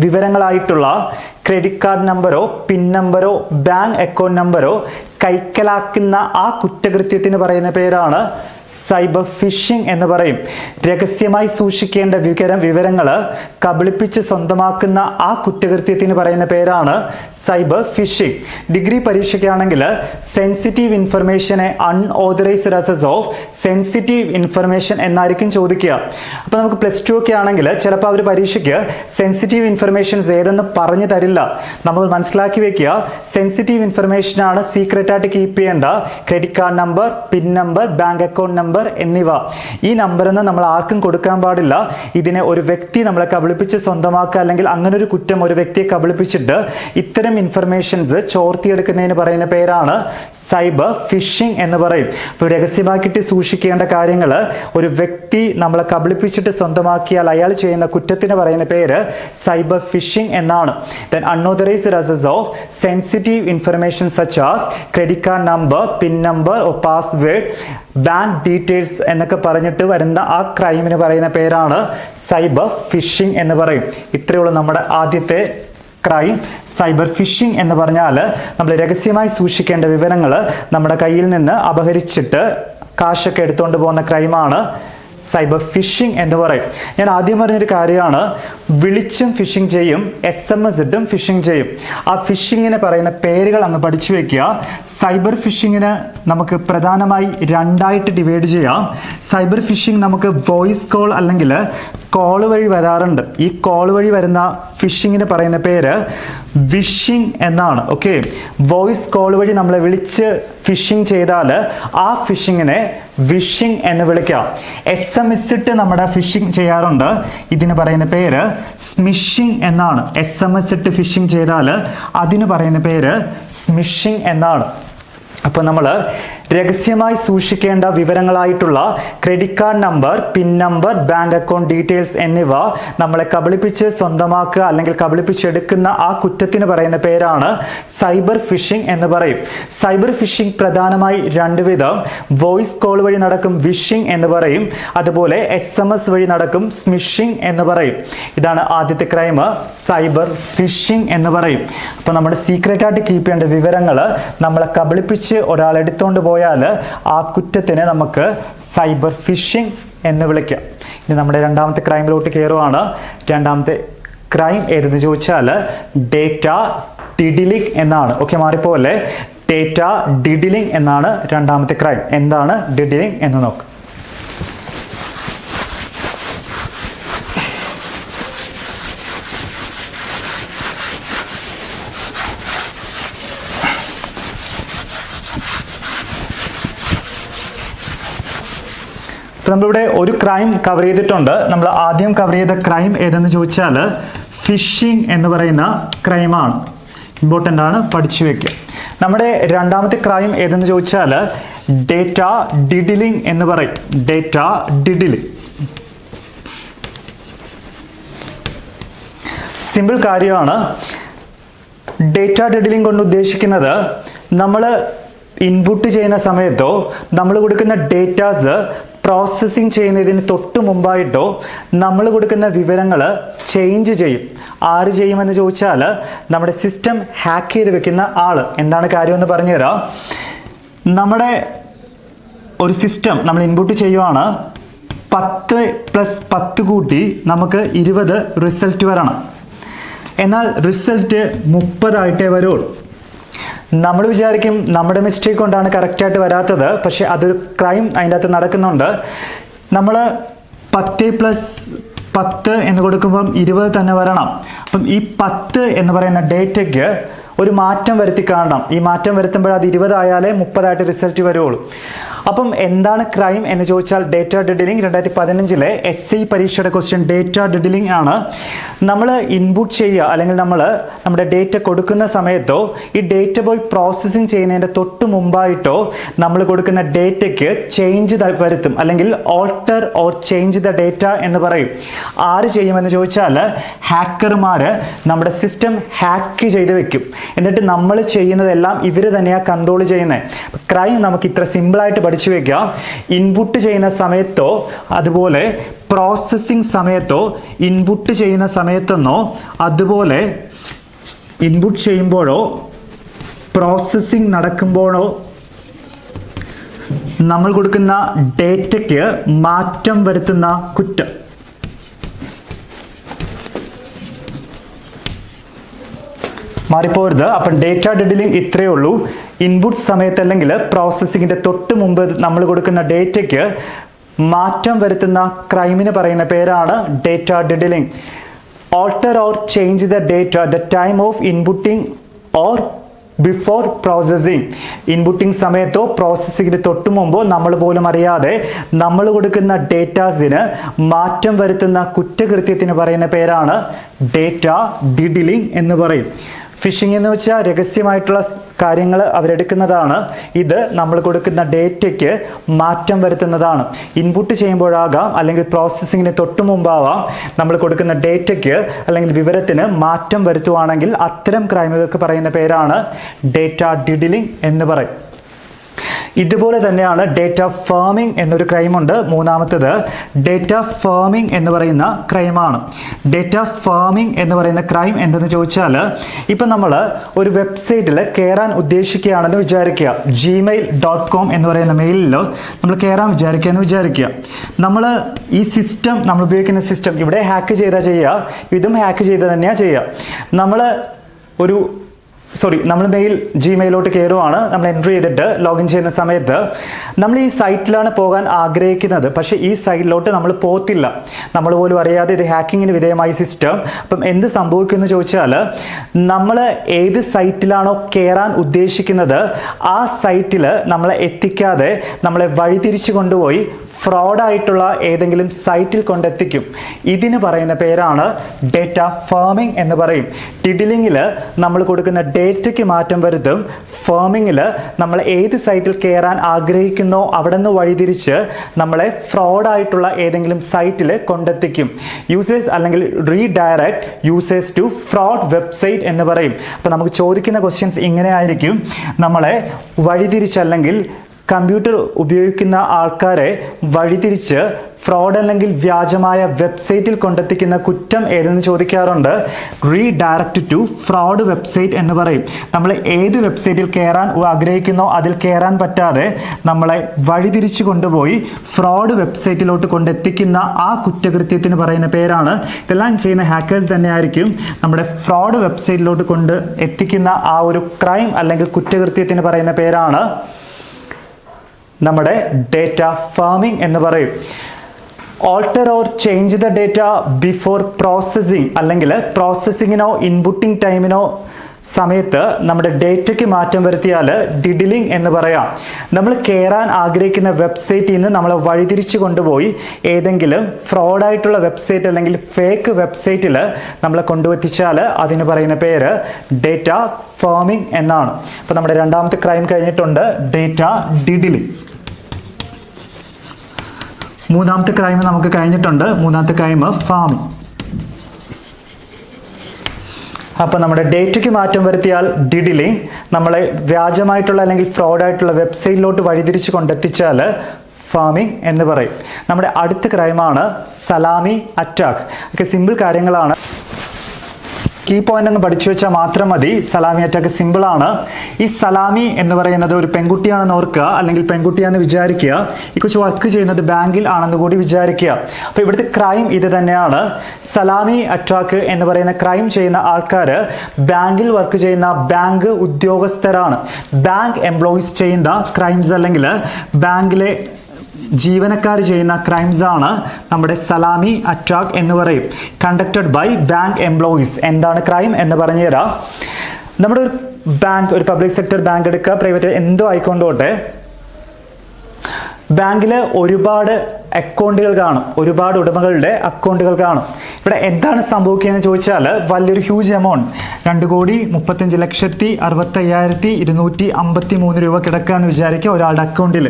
വിവരങ്ങളായിട്ടുള്ള ക്രെഡിറ്റ് കാർഡ് നമ്പറോ പിൻ നമ്പറോ ബാങ്ക് അക്കൗണ്ട് നമ്പറോ കൈക്കലാക്കുന്ന ആ കുറ്റകൃത്യത്തിന് പറയുന്ന പേരാണ് സൈബർ ഫിഷിംഗ് എന്ന് പറയും. രഹസ്യമായി സൂക്ഷിക്കേണ്ട വിവരങ്ങൾ കബളിപ്പിച്ച് സ്വന്തമാക്കുന്ന ആ കുറ്റകൃത്യത്തിന് പറയുന്ന പേരാണ് സൈബർ ഫിഷിംഗ്. ഡിഗ്രി പരീക്ഷയ്ക്കാണെങ്കിൽ സെൻസിറ്റീവ് ഇൻഫർമേഷനെ unauthorised access of sensitive information എന്നായിരിക്കും ചോദിക്കുക. അപ്പോൾ നമുക്ക് +2 ഒക്കെ ആണെങ്കിൽ ചിലപ്പോൾ അവർ പരീക്ഷയ്ക്ക് സെൻസിറ്റീവ് ഇൻഫർമേഷൻസ് ഏതെന്ന് പറഞ്ഞു തരില്ല. നമ്മൾ മനസ്സിലാക്കി വെക്കുക, സെൻസിറ്റീവ് ഇൻഫർമേഷനാണ് സീക്രട്ടായിട്ട് കീപ്പ് ചെയ്യേണ്ട credit card number, pin number, bank account number എന്നിവ. ഈ നമ്പറൊന്നും നമ്മൾ ആർക്കും കൊടുക്കാൻ പാടില്ല. ഇതിനെ ഒരു വ്യക്തി നമ്മളെ കബളിപ്പിച്ച് സ്വന്തമാക്കുക അല്ലെങ്കിൽ അങ്ങനെ ഒരു കുറ്റം ഒരു വ്യക്തിയെ കബളിപ്പിച്ചിട്ട് ഇത്തരം ഇൻഫർമേഷൻസ് ചോർത്തിയെടുക്കുന്നതിന് പറയുന്ന പേരാണ് സൈബർ ഫിഷിംഗ് എന്ന് പറയും. ഇപ്പോൾ രഹസ്യമാക്കിയിട്ട് സൂക്ഷിക്കേണ്ട കാര്യങ്ങൾ ഒരു വ്യക്തി നമ്മളെ കബളിപ്പിച്ചിട്ട് സ്വന്തമാക്കിയാൽ അയാൾ ചെയ്യുന്ന കുറ്റത്തിന് പറയുന്ന പേര് സൈബർ ഫിഷിംഗ് എന്നാണ്. Then unauthorized access of sensitive information such as credit card number, PIN number or password, bank details എന്നൊക്കെ പറഞ്ഞിട്ട് വരുന്ന ആ ക്രൈമിന് പറയുന്ന പേരാണ് സൈബർ ഫിഷിംഗ് എന്ന് പറയും. ഇത്രയുള്ള നമ്മുടെ ആദ്യത്തെ ക്രൈം സൈബർ ഫിഷിംഗ് എന്ന് പറഞ്ഞാൽ നമ്മൾ രഹസ്യമായി സൂക്ഷിക്കേണ്ട വിവരങ്ങൾ നമ്മുടെ കയ്യിൽ നിന്ന് അപഹരിച്ചിട്ട് കാശൊക്കെ എടുത്തുകൊണ്ട് പോകുന്ന ക്രൈമാണ് സൈബർ ഫിഷിംഗ് എന്ന് പറയും. ഞാൻ ആദ്യം പറഞ്ഞൊരു കാര്യമാണ്, വിളിച്ചും ഫിഷിംഗ് ചെയ്യും, SMS ഇട്ടും ഫിഷിംഗ് ചെയ്യും. ആ ഫിഷിങ്ങിന് പറയുന്ന പേരുകൾ അങ്ങ് പഠിച്ചു വെക്കുക. സൈബർ ഫിഷിങ്ങിന് നമുക്ക് പ്രധാനമായി രണ്ടായിട്ട് ഡിവൈഡ് ചെയ്യാം. സൈബർ ഫിഷിംഗ് നമുക്ക് വോയിസ് കോൾ അല്ലെങ്കിൽ കോൾ വഴി വരാറുണ്ട്. ഈ കോൾ വഴി വരുന്ന ഫിഷിങ്ങിന് പറയുന്ന പേര് വിഷിംഗ് എന്നാണ്. ഓക്കെ, വോയിസ് കോൾ വഴി നമ്മളെ വിളിച്ച് ഫിഷിംഗ് ചെയ്താൽ ആ ഫിഷിങ്ങിനെ വിഷിംഗ് എന്ന് വിളിക്കാം. SMS ഇട്ട് നമ്മുടെ ഫിഷിംഗ് ചെയ്യാറുണ്ട്. ഇതിന് പറയുന്ന പേര് സ്മിഷിംഗ് എന്നാണ്. SMS ഇട്ട് ഫിഷിംഗ് ചെയ്താൽ അതിന് പറയുന്ന പേര് സ്മിഷിംഗ് എന്നാണ്. അപ്പോൾ നമ്മൾ രഹസ്യമായി സൂക്ഷിക്കേണ്ട വിവരങ്ങളായിട്ടുള്ള credit card number, pin number, bank account details എന്നിവ നമ്മളെ കബളിപ്പിച്ച് സ്വന്തമാക്കുക അല്ലെങ്കിൽ കബളിപ്പിച്ചെടുക്കുന്ന ആ കുറ്റത്തിന് പറയുന്ന പേരാണ് സൈബർ ഫിഷിംഗ് എന്ന് പറയും. സൈബർ ഫിഷിംഗ് പ്രധാനമായി രണ്ട് വിധം. വോയിസ് കോൾ വഴി നടക്കും വിഷിംഗ് എന്ന് പറയും, അതുപോലെ SMS വഴി നടക്കും സ്മിഷിംഗ് എന്ന് പറയും. ഇതാണ് ആദ്യത്തെ ക്രൈം, സൈബർ ഫിഷിംഗ് എന്ന് പറയും. അപ്പോൾ നമ്മുടെ സീക്രട്ടായിട്ട് കീപ്പ് ചെയ്യേണ്ട വിവരങ്ങൾ നമ്മളെ കബളിപ്പിച്ച് ഒരാൾ എടുത്തുകൊണ്ട് പോയാൽ ആ കുറ്റത്തിന് നമുക്ക് സൈബർ ഫിഷിംഗ് എന്ന് വിളിക്കാം. ഇനി നമ്മുടെ രണ്ടാമത്തെ ക്രൈമിലോട്ട് കയറുവാണ്. രണ്ടാമത്തെ ക്രൈം ഏതെന്ന് ചോദിച്ചാൽ ഡേറ്റ ഡിഡിലിംഗ് എന്നാണ്. ഓക്കെ, മാറിപ്പോലെ. ഡേറ്റ ഡിഡിലിംഗ് എന്നാണ് രണ്ടാമത്തെ ക്രൈം. എന്താണ് ഡിഡിലിംഗ് എന്ന് നോക്കാം. അപ്പോൾ നമ്മളിവിടെ ഒരു ക്രൈം കവർ ചെയ്തിട്ടുണ്ട്. നമ്മൾ ആദ്യം കവർ ചെയ്ത ക്രൈം ഏതെന്ന് ചോദിച്ചാൽ ഫിഷിംഗ് എന്ന് പറയുന്ന ക്രൈമാണ്. ഇമ്പോർട്ടൻ്റ് ആണ്, പഠിച്ചു വെക്കുക. നമ്മുടെ രണ്ടാമത്തെ ക്രൈം ഏതെന്ന് ചോദിച്ചാൽ ഡേറ്റ ഡിഡിലിംഗ് എന്ന് പറയും. ഡേറ്റ ഡിഡിലിംഗ് സിമ്പിൾ കാര്യമാണ്. ഡേറ്റ ഡിഡിലിംഗ് കൊണ്ട് ഉദ്ദേശിക്കുന്നത് നമ്മൾ ഇൻപുട്ട് ചെയ്യുന്ന സമയത്തോ നമ്മൾ കൊടുക്കുന്ന ഡേറ്റാസ് പ്രോസസ്സിങ് ചെയ്യുന്നതിന് തൊട്ട് മുമ്പായിട്ടോ നമ്മൾ കൊടുക്കുന്ന വിവരങ്ങൾ ചേഞ്ച് ചെയ്യും. ആര് ചെയ്യുമെന്ന് ചോദിച്ചാൽ നമ്മുടെ സിസ്റ്റം ഹാക്ക് ചെയ്ത് വെക്കുന്ന ആൾ. എന്താണ് കാര്യമെന്ന് പറഞ്ഞുതരാം. നമ്മുടെ ഒരു സിസ്റ്റം നമ്മൾ ഇൻപുട്ട് ചെയ്യുവാണ്, 10 + 10 കൂട്ടി നമുക്ക് 20 റിസൾട്ട് വരണം. എന്നാൽ റിസൾട്ട് 30 വരുള്ളൂ. നമ്മൾ വിചാരിക്കും നമ്മുടെ മിസ്റ്റേക്ക് കൊണ്ടാണ് കറക്റ്റായിട്ട് വരാത്തത്. പക്ഷെ അതൊരു ക്രൈം അതിൻ്റെ അകത്ത് നടക്കുന്നുണ്ട്. നമ്മൾ 10 + 10 എന്ന് കൊടുക്കുമ്പം 20 തന്നെ വരണം. അപ്പം ഈ 10 എന്ന് പറയുന്ന ഡേറ്റയ്ക്ക് ഒരു മാറ്റം വരുത്തി കാണണം. ഈ മാറ്റം വരുത്തുമ്പോൾ അത് 20 ആയാലേ 30 റിസൾട്ട് വരുള്ളൂ. അപ്പം എന്താണ് ക്രൈം എന്ന് ചോദിച്ചാൽ ഡേറ്റ ഡിഡിലിംഗ് 2015 SI പരീക്ഷയുടെ ക്വസ്റ്റ്യൻ ഡേറ്റ ഡിഡിലിംഗ് ആണ്. നമ്മൾ ഇൻപുട്ട് ചെയ്യുക അല്ലെങ്കിൽ നമ്മൾ നമ്മുടെ ഡേറ്റ കൊടുക്കുന്ന സമയത്തോ ഈ ഡേറ്റ പോയി പ്രോസസ്സിങ് ചെയ്യുന്നതിൻ്റെ തൊട്ട് മുമ്പായിട്ടോ നമ്മൾ കൊടുക്കുന്ന ഡേറ്റയ്ക്ക് ചേഞ്ച് വരുത്തും, അല്ലെങ്കിൽ alter or change the data എന്ന് പറയും. ആര് ചെയ്യുമെന്ന് ചോദിച്ചാൽ ഹാക്കർമാർ നമ്മുടെ സിസ്റ്റം ഹാക്ക് ചെയ്ത് വെക്കും. എന്നിട്ട് നമ്മൾ ചെയ്യുന്നതെല്ലാം ഇവർ തന്നെയാണ് കൺട്രോൾ ചെയ്യുന്നത്. ക്രൈം നമുക്ക് ഇത്ര സിമ്പിളായിട്ട് പഠിച്ചു വെക്കാം. ഇൻപുട്ട് ചെയ്യുന്ന സമയത്തോ അതുപോലെ പ്രോസസ്സിംഗ് സമയത്തോ ഇൻപുട്ട് ചെയ്യുന്ന സമയത്തെന്നോ അതുപോലെ ഇൻപുട്ട് ചെയ്യുമ്പോഴോ പ്രോസസ്സിംഗ് നടക്കുമ്പോഴോ നമ്മൾ കൊടുക്കുന്ന ഡേറ്റയ്ക്ക് മാറ്റം വരുത്തുന്ന കുറ്റം. മാറിപ്പോരുത്. അപ്പം ഡേറ്റ ഡിഡിലിംഗ് ഇത്രയേ ഉള്ളൂ. ഇൻപുട്ട് സമയത്ത് അല്ലെങ്കിൽ പ്രോസസ്സിങ്ങിൻ്റെ തൊട്ട് മുമ്പ് നമ്മൾ കൊടുക്കുന്ന ഡേറ്റയ്ക്ക് മാറ്റം വരുത്തുന്ന ക്രൈമിന് പറയുന്ന പേരാണ് data diddling. Alter or change the data the time of inputting or before processing. Inputting സമയത്തോ പ്രോസസ്സിങ്ങിന് തൊട്ട് മുമ്പോ നമ്മൾ പോലും അറിയാതെ നമ്മൾ കൊടുക്കുന്ന ഡേറ്റാസിന് മാറ്റം വരുത്തുന്ന കുറ്റകൃത്യത്തിന് പറയുന്ന പേരാണ് ഡേറ്റ ഡിഡിലിംഗ് എന്ന് പറയും. ഫിഷിംഗ് എന്ന് വെച്ചാൽ രഹസ്യമായിട്ടുള്ള കാര്യങ്ങൾ അവരെടുക്കുന്നതാണ്. ഇത് നമ്മൾ കൊടുക്കുന്ന ഡേറ്റയ്ക്ക് മാറ്റം വരുത്തുന്നതാണ്. ഇൻപുട്ട് ചെയ്യുമ്പോഴാകാം അല്ലെങ്കിൽ പ്രോസസ്സിങ്ങിന് തൊട്ട് മുമ്പാവാം നമ്മൾ കൊടുക്കുന്ന ഡേറ്റയ്ക്ക് അല്ലെങ്കിൽ വിവരത്തിന് മാറ്റം വരുത്തുവാണെങ്കിൽ അത്തരം ക്രൈമുകൾക്ക് പറയുന്ന പേരാണ് ഡേറ്റ ഡിഡിലിംഗ് എന്ന് പറയും. ഇതുപോലെ തന്നെയാണ് ഡേറ്റ ഫാമിംഗ് എന്നൊരു ക്രൈമുണ്ട്. മൂന്നാമത്തേത് ഡേറ്റ ഫാമിംഗ് എന്ന് പറയുന്ന ക്രൈമാണ്. ഡേറ്റ ഫാമിംഗ് എന്ന് പറയുന്ന ക്രൈം എന്തെന്ന് ചോദിച്ചാൽ ഇപ്പം നമ്മൾ ഒരു വെബ്സൈറ്റിൽ കയറാൻ ഉദ്ദേശിക്കുകയാണെന്ന് വിചാരിക്കുക. gmail.com എന്ന് പറയുന്ന മെയിലിലോ നമ്മൾ കയറാൻ വിചാരിക്കുകയെന്ന് വിചാരിക്കുക. നമ്മൾ ഈ സിസ്റ്റം നമ്മൾ ഉപയോഗിക്കുന്ന സിസ്റ്റം ഇവിടെ ഹാക്ക് ചെയ്താൽ ചെയ്യുക, ഇതും ഹാക്ക് ചെയ്ത് തന്നെയാണ് ചെയ്യുക. നമ്മൾ ജിമെയിലോട്ട് കയറുവാണ്. നമ്മൾ എൻട്രി ചെയ്തിട്ട് ലോഗിൻ ചെയ്യുന്ന സമയത്ത് നമ്മൾ ഈ സൈറ്റിലാണ് പോകാൻ ആഗ്രഹിക്കുന്നത്. പക്ഷേ ഈ സൈറ്റിലോട്ട് നമ്മൾ പോകത്തില്ല, നമ്മൾ പോലും അറിയാതെ ഇത് ഹാക്കിങ്ങിന് വിധേയമായ സിസ്റ്റം. അപ്പം എന്ത് സംഭവിക്കുമെന്ന് ചോദിച്ചാൽ നമ്മൾ ഏത് സൈറ്റിലാണോ കയറാൻ ഉദ്ദേശിക്കുന്നത് ആ സൈറ്റിൽ നമ്മളെ എത്തിക്കാതെ നമ്മളെ വഴിതിരിച്ചു കൊണ്ടുപോയി ഫ്രോഡായിട്ടുള്ള ഏതെങ്കിലും സൈറ്റിൽ കൊണ്ടെത്തിക്കും. ഇതിന് പറയുന്ന പേരാണ് ഡേറ്റ ഫാമിംഗ് എന്ന് പറയും. ഡിഡിലിംഗിൽ നമ്മൾ കൊടുക്കുന്ന ഡേറ്റയ്ക്ക് മാറ്റം വരുത്തും. ഫാമിങ്ങിൽ നമ്മൾ ഏത് സൈറ്റിൽ കയറാൻ ആഗ്രഹിക്കുന്നോ അവിടെ നിന്ന് വഴിതിരിച്ച് നമ്മളെ ഫ്രോഡായിട്ടുള്ള ഏതെങ്കിലും സൈറ്റിൽ കൊണ്ടെത്തിക്കും. യൂസേഴ്സ് അല്ലെങ്കിൽ redirect users to fraud website എന്ന് പറയും. അപ്പോൾ നമുക്ക് ചോദിക്കുന്ന ക്വസ്റ്റ്യൻസ് ഇങ്ങനെ ആയിരിക്കും. നമ്മളെ വഴിതിരിച്ചല്ലെങ്കിൽ കമ്പ്യൂട്ടർ ഉപയോഗിക്കുന്ന ആൾക്കാരെ വഴിതിരിച്ച് ഫ്രോഡ് അല്ലെങ്കിൽ വ്യാജമായ വെബ്സൈറ്റിൽ കൊണ്ടെത്തിക്കുന്ന കുറ്റം ഏതെന്ന് ചോദിക്കാറുണ്ട്. റീഡയറക്റ്റ് ടു ഫ്രോഡ് വെബ്സൈറ്റ് എന്ന് പറയും. നമ്മൾ ഏത് വെബ്സൈറ്റിൽ കയറാൻ ആഗ്രഹിക്കുന്നോ അതിൽ കയറാൻ പറ്റാതെ നമ്മളെ വഴിതിരിച്ചു കൊണ്ടുപോയി ഫ്രോഡ് വെബ്സൈറ്റിലോട്ട് കൊണ്ടെത്തിക്കുന്ന ആ കുറ്റകൃത്യത്തിന് പറയുന്ന പേരാണ്. ഇതെല്ലാം ചെയ്യുന്ന ഹാക്കേഴ്സ് തന്നെയായിരിക്കും. നമ്മുടെ ഫ്രോഡ് വെബ്സൈറ്റിലോട്ട് കൊണ്ട് എത്തിക്കുന്ന ആ ഒരു ക്രൈം അല്ലെങ്കിൽ കുറ്റകൃത്യത്തിന് പറയുന്ന പേരാണ് നമ്മുടെ ഡേറ്റ ഫാമിംഗ് എന്ന് പറയും. Alter or change the data before processing അല്ലെങ്കിൽ പ്രോസസ്സിങ്ങിനോ ഇൻപുട്ടിംഗ് ടൈമിനോ സമയത്ത് നമ്മുടെ ഡേറ്റയ്ക്ക് മാറ്റം വരുത്തിയാൽ ഡിഡിലിംഗ് എന്ന് പറയാം. നമ്മൾ കയറാൻ ആഗ്രഹിക്കുന്ന വെബ്സൈറ്റിൽ നിന്ന് നമ്മളെ വഴിതിരിച്ചു കൊണ്ടുപോയി ഏതെങ്കിലും ഫ്രോഡായിട്ടുള്ള വെബ്സൈറ്റ് അല്ലെങ്കിൽ ഫേക്ക് വെബ്സൈറ്റിൽ നമ്മളെ കൊണ്ടുവെത്തിച്ചാൽ അതിന് പറയുന്ന പേര് ഡേറ്റ ഫാമിംഗ് എന്നാണ്. അപ്പോൾ നമ്മുടെ രണ്ടാമത്തെ ക്രൈം കഴിഞ്ഞിട്ടുണ്ട്, ഡേറ്റ ഡിഡിലിംഗ്. മൂന്നാമത്തെ ക്രൈം നമുക്ക് കഴിഞ്ഞിട്ടുണ്ട്, മൂന്നാമത്തെ ക്രൈം ഫാമിംഗ്. അപ്പോൾ നമ്മുടെ ഡേറ്റയ്ക്ക് മാറ്റം വരുത്തിയാൽ ഡിഡിലിംഗ്, നമ്മളെ വ്യാജമായിട്ടുള്ള അല്ലെങ്കിൽ ഫ്രോഡായിട്ടുള്ള വെബ്സൈറ്റിലോട്ട് വഴിതിരിച്ച് കൊണ്ടെത്തിച്ചാൽ ഫാമിംഗ് എന്ന് പറയും. നമ്മുടെ അടുത്ത ക്രൈമാണ് സലാമി അറ്റാക്ക്. ഒക്കെ സിമ്പിൾ കാര്യങ്ങളാണ്, കീ പോയിന്റ് അങ്ങ് പഠിച്ചു വെച്ചാൽ മാത്രം മതി. സലാമി അറ്റാക്ക് സിമ്പിളാണ്. ഈ സലാമി എന്ന് പറയുന്നത് ഒരു പെൺകുട്ടിയാണെന്ന് ഓർക്കുക, അല്ലെങ്കിൽ പെൺകുട്ടിയാണെന്ന് വിചാരിക്കുക. ഈ കൊച്ചു വർക്ക് ചെയ്യുന്നത് ബാങ്കിൽ ആണെന്ന് കൂടി വിചാരിക്കുക. അപ്പോൾ ഇവിടുത്തെ ക്രൈം ഇത് തന്നെയാണ്. സലാമി അറ്റാക്ക് എന്ന് പറയുന്ന ക്രൈം ചെയ്യുന്ന ആൾക്കാർ ബാങ്കിൽ വർക്ക് ചെയ്യുന്ന ബാങ്ക് ഉദ്യോഗസ്ഥരാണ്. ബാങ്ക് എംപ്ലോയീസ് ചെയ്യുന്ന ക്രൈംസ് അല്ലെങ്കിൽ ബാങ്കിലെ ജീവനക്കാർ ചെയ്യുന്ന ക്രൈംസ് ആണ് നമ്മുടെ സലാമി അറ്റാക്ക് എന്ന് പറയും. Conducted by bank employees. എന്താണ് ക്രൈം എന്ന് പറഞ്ഞുതരാം. നമ്മുടെ ഒരു ബാങ്ക്, ഒരു പബ്ലിക് സെക്ടർ ബാങ്ക് എടുക്കുക, പ്രൈവറ്റ് എന്തോ ആയിക്കൊണ്ടോട്ടെ, ബാങ്കിൽ ഒരുപാട് അക്കൗണ്ടുകൾ കാണും, ഒരുപാട് ഉടമകളുടെ അക്കൗണ്ടുകൾ കാണും. ഇവിടെ എന്താണ് സംഭവിക്കുകയെന്ന് ചോദിച്ചാൽ വലിയൊരു ഹ്യൂജ് എമൗണ്ട് 2,35,65,253 രൂപ കിടക്കുക എന്ന് വിചാരിക്കുക ഒരാളുടെ അക്കൗണ്ടിൽ.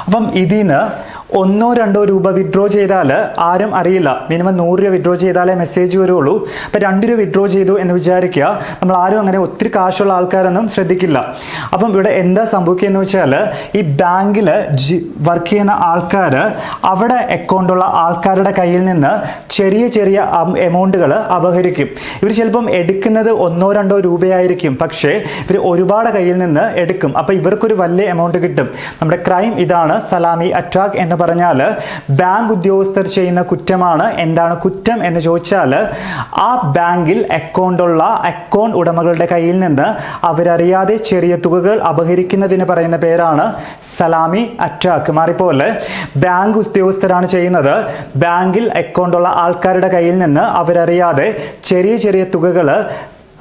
അപ്പം ഇതിൽ നിന്ന് 1-2 രൂപ വിഡ്രോ ചെയ്താൽ ആരും അറിയില്ല. മിനിമം 100 രൂപ വിഡ്രോ ചെയ്താലേ മെസ്സേജ് വരുള്ളൂ. അപ്പം 2 രൂപ വിഡ്രോ ചെയ്തു എന്ന് വിചാരിക്കുക. നമ്മൾ ആരും അങ്ങനെ ഒത്തിരി കാശുള്ള ആൾക്കാരൊന്നും ശ്രദ്ധിക്കില്ല. അപ്പം ഇവിടെ എന്താ സംഭവിക്കുകയെന്ന് വെച്ചാൽ ഈ ബാങ്കിൽ വർക്ക് ചെയ്യുന്ന ആൾക്കാർ അവിടെ അക്കൗണ്ടുള്ള ആൾക്കാരുടെ കയ്യിൽ നിന്ന് ചെറിയ ചെറിയ എമൗണ്ടുകൾ അപഹരിക്കും. ഇവർ ചിലപ്പം എടുക്കുന്നത് 1-2 രൂപയായിരിക്കും, പക്ഷേ ഇവർ ഒരുപാട് കയ്യിൽ നിന്ന് എടുക്കും. അപ്പം ഇവർക്കൊരു വലിയ എമൗണ്ട് കിട്ടും. നമ്മുടെ ക്രൈം ഇതാണ്, സലാമി അറ്റാക്ക് എന്ന് പറഞ്ഞാൽ ബാങ്ക് ഉദ്യോഗസ്ഥർ ചെയ്യുന്ന കുറ്റമാണ്. എന്താണ് കുറ്റം എന്ന് ചോദിച്ചാൽ ആ ബാങ്കിൽ അക്കൗണ്ടുള്ള അക്കൗണ്ട് ഉടമകളുടെ കയ്യിൽ നിന്ന് അവരറിയാതെ ചെറിയ തുകകൾ അപഹരിക്കുന്നതിന് പറയുന്ന പേരാണ് സലാമി അറ്റാക്ക്. മാറിപ്പോലെ ബാങ്ക് ഉദ്യോഗസ്ഥരാണ് ചെയ്യുന്നത്. ബാങ്കിൽ അക്കൗണ്ടുള്ള ആൾക്കാരുടെ കയ്യിൽ നിന്ന് അവരറിയാതെ ചെറിയ ചെറിയ തുകകൾ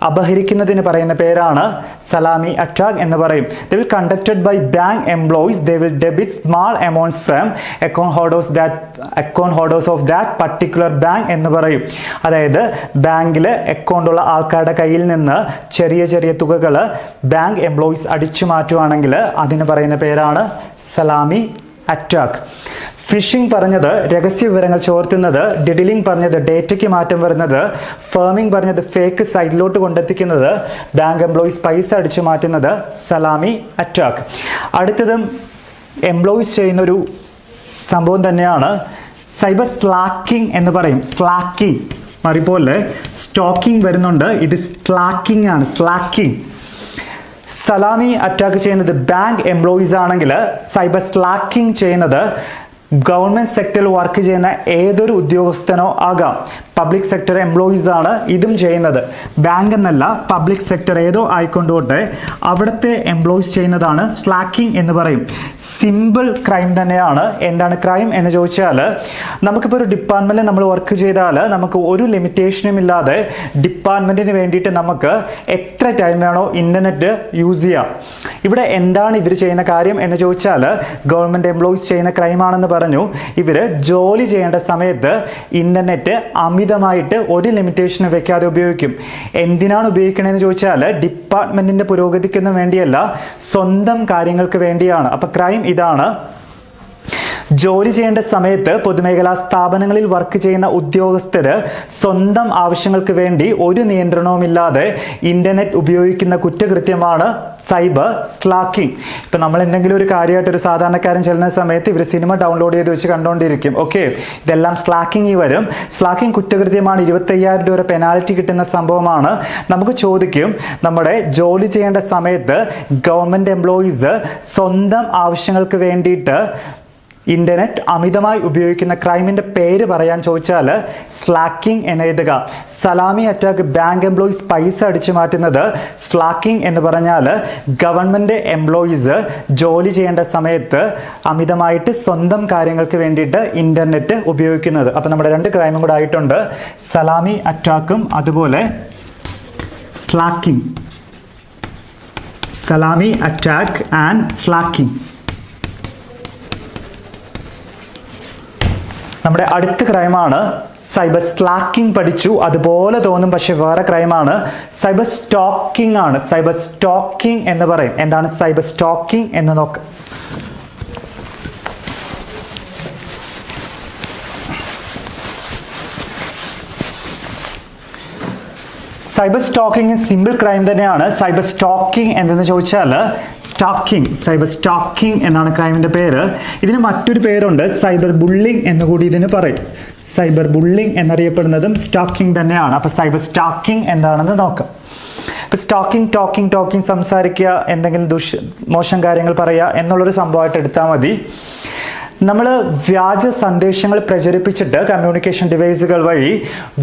അപഹരിക്കുന്നതിന് പറയുന്ന പേരാണ് സലാമി അറ്റാക്ക് എന്ന് പറയും. They will conducted by bank employees. They will debit small amounts from account holders of that particular bank എന്ന് പറയും. അതായത് ബാങ്കിൽ അക്കൗണ്ടുള്ള ആൾക്കാരുടെ കയ്യിൽ നിന്ന് ചെറിയ ചെറിയ തുകകൾ ബാങ്ക് എംപ്ലോയീസ് അടിച്ചു മാറ്റുവാണെങ്കിൽ അതിന് പറയുന്ന പേരാണ് സലാമി അറ്റാക്ക്. ഫിഷിംഗ് പറഞ്ഞത് രഹസ്യ വിവരങ്ങൾ ചോർത്തുന്നത്, ഡിഡിലിംഗ് പറഞ്ഞത് ഡേറ്റയ്ക്ക് മാറ്റം വരുന്നത്, ഫേമിംഗ് പറഞ്ഞത് ഫേക്ക് സൈറ്റിലോട്ട് കൊണ്ടെത്തിക്കുന്നത്, ബാങ്ക് എംപ്ലോയീസ് പൈസ അടിച്ചു മാറ്റുന്നത് സലാമി അറ്റാക്ക്. അടുത്തതും എംപ്ലോയീസ് ചെയ്യുന്നൊരു സംഭവം തന്നെയാണ്, സൈബർ സ്ലാക്കിംഗ് എന്ന് പറയും. സ്ലാക്കിംഗ് മാറിപ്പോലെ സ്റ്റോക്കിംഗ് വരുന്നുണ്ട്, ഇത് സ്ലാക്കിംഗ് ആണ്. സ്ലാക്കിംഗ്. സലാമി അറ്റാക്ക് ചെയ്യുന്നത് ബാങ്ക് എംപ്ലോയീസ് ആണെങ്കിൽ സൈബർ സ്ലാക്കിംഗ് ചെയ്യുന്നത് ഗവൺമെന്റ് സെക്ടറിൽ വർക്ക് ചെയ്യുന്ന ഏതൊരു ഉദ്യോഗസ്ഥനോ ആകാം. പബ്ലിക് സെക്ടർ എംപ്ലോയീസ് ആണ് ഇതും ചെയ്യുന്നത്. ബാങ്ക് എന്നല്ല, പബ്ലിക് സെക്ടർ ഏതോ ആയിക്കൊണ്ടോട്ടെ അവിടുത്തെ എംപ്ലോയീസ് ചെയ്യുന്നതാണ് സ്ലാക്കിംഗ് എന്ന് പറയും. സിമ്പിൾ ക്രൈം തന്നെയാണ്. എന്താണ് ക്രൈം എന്ന് ചോദിച്ചാൽ നമുക്കിപ്പോൾ ഒരു ഡിപ്പാർട്ട്മെന്റിൽ നമ്മൾ വർക്ക് ചെയ്താൽ നമുക്ക് ഒരു ലിമിറ്റേഷനും ഇല്ലാതെ ഡിപ്പാർട്ട്മെന്റിന് വേണ്ടിയിട്ട് നമുക്ക് എത്ര ടൈം വേണോ ഇന്റർനെറ്റ് യൂസ് ചെയ്യാം. ഇവിടെ എന്താണ് ഇവർ ചെയ്യുന്ന കാര്യം എന്ന് ചോദിച്ചാൽ ഗവൺമെന്റ് എംപ്ലോയീസ് ചെയ്യുന്ന ക്രൈമാണെന്ന് പറഞ്ഞു. ഇവർ ജോലി ചെയ്യേണ്ട സമയത്ത് ഇന്റർനെറ്റ് അമിതമായിട്ട് ഒരു ലിമിറ്റേഷനും വെക്കാതെ ഉപയോഗിക്കും. എന്തിനാണ് ഉപയോഗിക്കണമെന്ന് ചോദിച്ചാൽ ഡിപ്പാർട്ട്മെന്റിന്റെ പുരോഗതിക്കൊന്നും വേണ്ടിയല്ല, സ്വന്തം കാര്യങ്ങൾക്ക് വേണ്ടിയാണ്. അപ്പൊ ക്രൈം ഇതാണ്. ജോലി ചെയ്യേണ്ട സമയത്ത് പൊതുമേഖലാ സ്ഥാപനങ്ങളിൽ വർക്ക് ചെയ്യുന്ന ഉദ്യോഗസ്ഥര് സ്വന്തം ആവശ്യങ്ങൾക്ക് വേണ്ടി ഒരു നിയന്ത്രണവുമില്ലാതെ ഇന്റർനെറ്റ് ഉപയോഗിക്കുന്ന കുറ്റകൃത്യമാണ് സൈബർ സ്ലാക്കിംഗ്. ഇപ്പൊ നമ്മൾ എന്തെങ്കിലും ഒരു കാര്യമായിട്ട് ഒരു സാധാരണക്കാരൻ ചെല്ലുന്ന സമയത്ത് ഇവർ സിനിമ ഡൗൺലോഡ് ചെയ്ത് വെച്ച് കണ്ടുകൊണ്ടിരിക്കും. ഓക്കെ, ഇതെല്ലാം സ്ലാക്കിംഗ് വരും. സ്ലാക്കിംഗ് കുറ്റകൃത്യമാണ്. 25,000 രൂപ പെനാൽറ്റി കിട്ടുന്ന സംഭവമാണ്. നമുക്ക് ചോദിക്കും, നമ്മുടെ ജോലി ചെയ്യേണ്ട സമയത്ത് ഗവൺമെന്റ് എംപ്ലോയീസ് സ്വന്തം ആവശ്യങ്ങൾക്ക് വേണ്ടിയിട്ട് ഇന്റർനെറ്റ് അമിതമായി ഉപയോഗിക്കുന്ന ക്രൈമിന്റെ പേര് പറയാൻ ചോദിച്ചാൽ സ്ലാക്കിംഗ് എന്ന് എഴുതുക. സലാമി അറ്റാക്ക് ബാങ്ക് എംപ്ലോയീസ് പൈസ അടിച്ചു മാറ്റുന്നത്. സ്ലാക്കിംഗ് എന്ന് പറഞ്ഞാൽ ഗവൺമെന്റ് എംപ്ലോയീസ് ജോലി ചെയ്യേണ്ട സമയത്ത് അമിതമായിട്ട് സ്വന്തം കാര്യങ്ങൾക്ക് വേണ്ടിയിട്ട് ഇന്റർനെറ്റ് ഉപയോഗിക്കുന്നത്. അപ്പം നമ്മുടെ 2 ക്രൈമും കൂടെ ആയിട്ടുണ്ട്, സലാമി അറ്റാക്കും അതുപോലെ slacking. Salami attack and slacking. നമ്മുടെ അടുത്ത ക്രൈമാണ് സൈബർ സ്ലാക്കിംഗ്. പഠിച്ചു, അതുപോലെ തോന്നും, പക്ഷെ വേറെ ക്രൈമാണ്. സൈബർ സ്റ്റോക്കിംഗ് ആണ്. സൈബർ സ്റ്റോക്കിംഗ് എന്ന് പറയും. എന്താണ് സൈബർ സ്റ്റോക്കിംഗ് എന്ന് നോക്കാം. സൈബർ സ്റ്റോക്കിംഗ് സിമ്പിൾ ക്രൈം തന്നെയാണ്. സൈബർ സ്റ്റോക്കിംഗ് എന്തെന്ന് ചോദിച്ചാൽ സ്റ്റോക്കിംഗ്, സൈബർ സ്റ്റോക്കിംഗ് എന്നാണ് ക്രൈമിൻ്റെ പേര്. ഇതിന് മറ്റൊരു പേരുണ്ട്, സൈബർ ബുള്ളിംഗ് എന്നുകൂടി ഇതിന് പറയും. സൈബർ ബുള്ളിംഗ് എന്നറിയപ്പെടുന്നതും സ്റ്റോക്കിംഗ് തന്നെയാണ്. അപ്പോൾ സൈബർ സ്റ്റോക്കിംഗ് എന്താണെന്ന് നോക്കാം. ഇപ്പോൾ ടോക്കിംഗ് സംസാരിക്കുക, എന്തെങ്കിലും മോശം കാര്യങ്ങൾ പറയുക എന്നുള്ളൊരു സംഭവമായിട്ട് എടുത്താൽ മതി. നമ്മൾ വ്യാജ സന്ദേശങ്ങൾ പ്രചരിപ്പിച്ചിട്ട് കമ്മ്യൂണിക്കേഷൻ ഡിവൈസുകൾ വഴി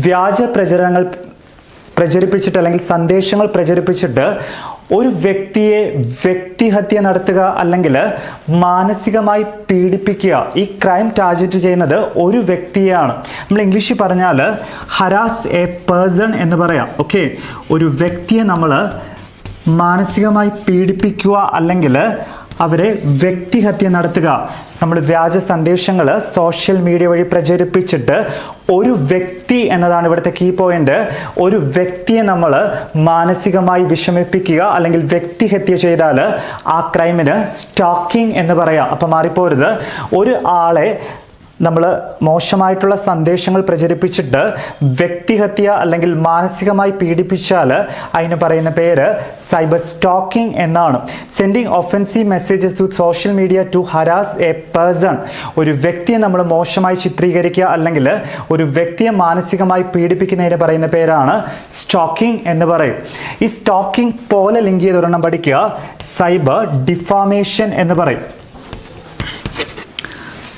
വ്യാജ പ്രചരിപ്പിച്ചിട്ട് അല്ലെങ്കിൽ സന്ദേശങ്ങൾ പ്രചരിപ്പിച്ചിട്ട് ഒരു വ്യക്തിയെ വ്യക്തിഹത്യ നടത്തുക അല്ലെങ്കിൽ മാനസികമായി പീഡിപ്പിക്കുക. ഈ ക്രൈം ടാർഗറ്റ് ചെയ്യുന്നത് ഒരു വ്യക്തിയെയാണ്. നമ്മൾ ഇംഗ്ലീഷിൽ പറഞ്ഞാൽ ഹരാസ് എ പേഴ്സൺ എന്ന് പറയാം. ഓക്കെ, ഒരു വ്യക്തിയെ നമ്മൾ മാനസികമായി പീഡിപ്പിക്കുക അല്ലെങ്കിൽ അവരെ വ്യക്തിഹത്യ നടത്തുക. നമ്മൾ വ്യാജ സന്ദേശങ്ങൾ സോഷ്യൽ മീഡിയ വഴി പ്രചരിപ്പിച്ചിട്ട് ഒരു വ്യക്തി എന്നതാണ് ഇവിടുത്തെ കീ പോയിന്റ്. ഒരു വ്യക്തിയെ നമ്മൾ മാനസികമായി വിഷമിപ്പിക്കുക അല്ലെങ്കിൽ വ്യക്തിഹത്യ ചെയ്താൽ ആ ക്രൈമിന് സ്റ്റോക്കിംഗ് എന്ന് പറയാം. അപ്പം മാറിപ്പോരുത്. ഒരു ആളെ നമ്മൾ മോശമായിട്ടുള്ള സന്ദേശങ്ങൾ പ്രചരിപ്പിച്ചിട്ട് വ്യക്തിഹത്യ അല്ലെങ്കിൽ മാനസികമായി പീഡിപ്പിച്ചാൽ അതിന് പറയുന്ന പേര് സൈബർ സ്റ്റോക്കിംഗ് എന്നാണ്. Sending offensive messages to social media to harass a person. ഒരു വ്യക്തിയെ നമ്മൾ മോശമായി ചിത്രീകരിക്കുക അല്ലെങ്കിൽ ഒരു വ്യക്തിയെ മാനസികമായി പീഡിപ്പിക്കുന്നതിന് പറയുന്ന പേരാണ് സ്റ്റോക്കിംഗ് എന്ന് പറയും. ഈ സ്റ്റോക്കിംഗ് പോലെ ലിങ്ക് ചെയ്തൊരെണ്ണം പഠിക്കുക, സൈബർ ഡിഫാമേഷൻ എന്ന് പറയും.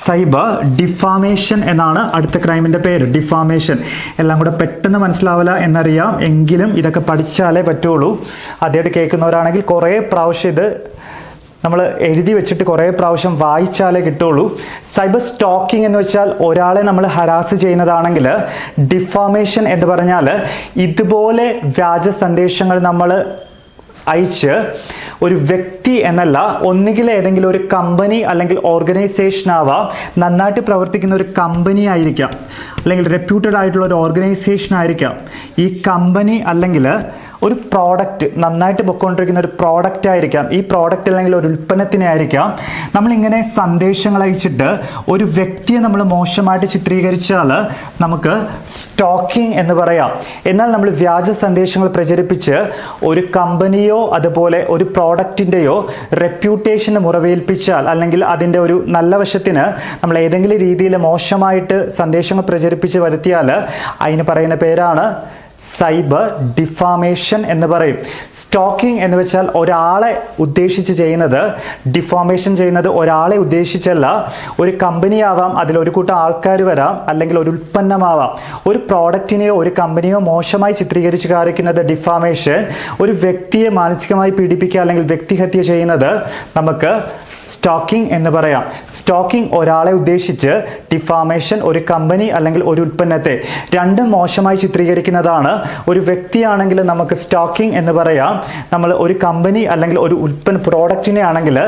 സൈബർ ഡിഫാമേഷൻ എന്നാണ് അടുത്ത ക്രൈമിൻ്റെ പേര്. ഡിഫാമേഷൻ എല്ലാം കൂടെ പെട്ടെന്ന് മനസ്സിലാവില്ല എന്നറിയാം, എങ്കിലും ഇതൊക്കെ പഠിച്ചാലേ പറ്റുള്ളൂ. ആദ്യമായിട്ട് കേൾക്കുന്നവരാണെങ്കിൽ കുറേ പ്രാവശ്യം ഇത് നമ്മൾ എഴുതി വെച്ചിട്ട് കുറേ പ്രാവശ്യം വായിച്ചാലേ കിട്ടുള്ളൂ. സൈബർ സ്റ്റോക്കിംഗ് എന്ന് വെച്ചാൽ ഒരാളെ നമ്മൾ ഹരാസ് ചെയ്യുന്നതാണെങ്കിൽ, ഡിഫാമേഷൻ എന്ന് പറഞ്ഞാൽ ഇതുപോലെ വ്യാജ സന്ദേശങ്ങൾ നമ്മൾ അയച്ച് ഒരു വ്യക്തി എന്നല്ല, ഒന്നുകിൽ ഏതെങ്കിലും ഒരു കമ്പനി അല്ലെങ്കിൽ ഓർഗനൈസേഷൻ ആവാം, നന്നായിട്ട് പ്രവർത്തിക്കുന്ന ഒരു കമ്പനി ആയിരിക്കാം അല്ലെങ്കിൽ റെപ്യൂട്ടഡ് ആയിട്ടുള്ള ഒരു ഓർഗനൈസേഷൻ ആയിരിക്കാം. ഈ കമ്പനി അല്ലെങ്കിൽ ഒരു പ്രോഡക്റ്റ്, നന്നായിട്ട് പൊയ്ക്കൊണ്ടിരിക്കുന്ന ഒരു പ്രോഡക്റ്റ് ആയിരിക്കാം. ഈ പ്രോഡക്റ്റ് അല്ലെങ്കിൽ ഒരു ഉൽപ്പന്നത്തിനെ ആയിരിക്കാം. നമ്മളിങ്ങനെ സന്ദേശങ്ങൾ അയച്ചിട്ട് ഒരു വ്യക്തിയെ നമ്മൾ മോശമായിട്ട് ചിത്രീകരിച്ചാൽ നമുക്ക് സ്റ്റോക്കിംഗ് എന്ന് പറയാം. എന്നാൽ നമ്മൾ വ്യാജ സന്ദേശങ്ങൾ പ്രചരിപ്പിച്ച് ഒരു കമ്പനിയോ അതുപോലെ ഒരു പ്രോഡക്റ്റിൻ്റെയോ റെപ്യൂട്ടേഷന് മുറിവേൽപ്പിച്ചാൽ അല്ലെങ്കിൽ അതിൻ്റെ ഒരു നല്ല വശത്തിന് നമ്മൾ ഏതെങ്കിലും രീതിയിൽ മോശമായിട്ട് സന്ദേശങ്ങൾ പ്രചരിപ്പിച്ച് വരുത്തിയാൽ അതിന് പറയുന്ന പേരാണ് സൈബർ ഡിഫാമേഷൻ എന്ന് പറയും. സ്റ്റോക്കിംഗ് എന്ന് വെച്ചാൽ ഒരാളെ ഉദ്ദേശിച്ച് ചെയ്യുന്നത്, ഡിഫാമേഷൻ ചെയ്യുന്നത് ഒരാളെ ഉദ്ദേശിച്ചല്ല. ഒരു കമ്പനി ആവാം, അതിലൊരു കൂട്ടം ആൾക്കാർ വരാം, അല്ലെങ്കിൽ ഒരു ഉൽപ്പന്നമാവാം. ഒരു പ്രോഡക്റ്റിനെയോ ഒരു കമ്പനിയോ മോശമായി ചിത്രീകരിച്ച് കാണിക്കുന്നത് ഡിഫാമേഷൻ. ഒരു വ്യക്തിയെ മാനസികമായി പീഡിപ്പിക്കുക അല്ലെങ്കിൽ വ്യക്തിഹത്യ ചെയ്യുന്നത് നമുക്ക് സ്റ്റോക്കിംഗ് എന്ന് പറയാം. സ്റ്റോക്കിംഗ് ഒരാളെ ഉദ്ദേശിച്ച്, ഡിഫാമേഷൻ ഒരു കമ്പനി അല്ലെങ്കിൽ ഒരു ഉൽപ്പന്നത്തെ. രണ്ടും മോശമായി ചിത്രീകരിക്കുന്നതാണ്. ഒരു വ്യക്തിയാണെങ്കിൽ നമുക്ക് സ്റ്റോക്കിംഗ് എന്ന് പറയാം. നമ്മൾ ഒരു കമ്പനി അല്ലെങ്കിൽ ഒരു പ്രോഡക്റ്റിനെ ആണെങ്കിൽ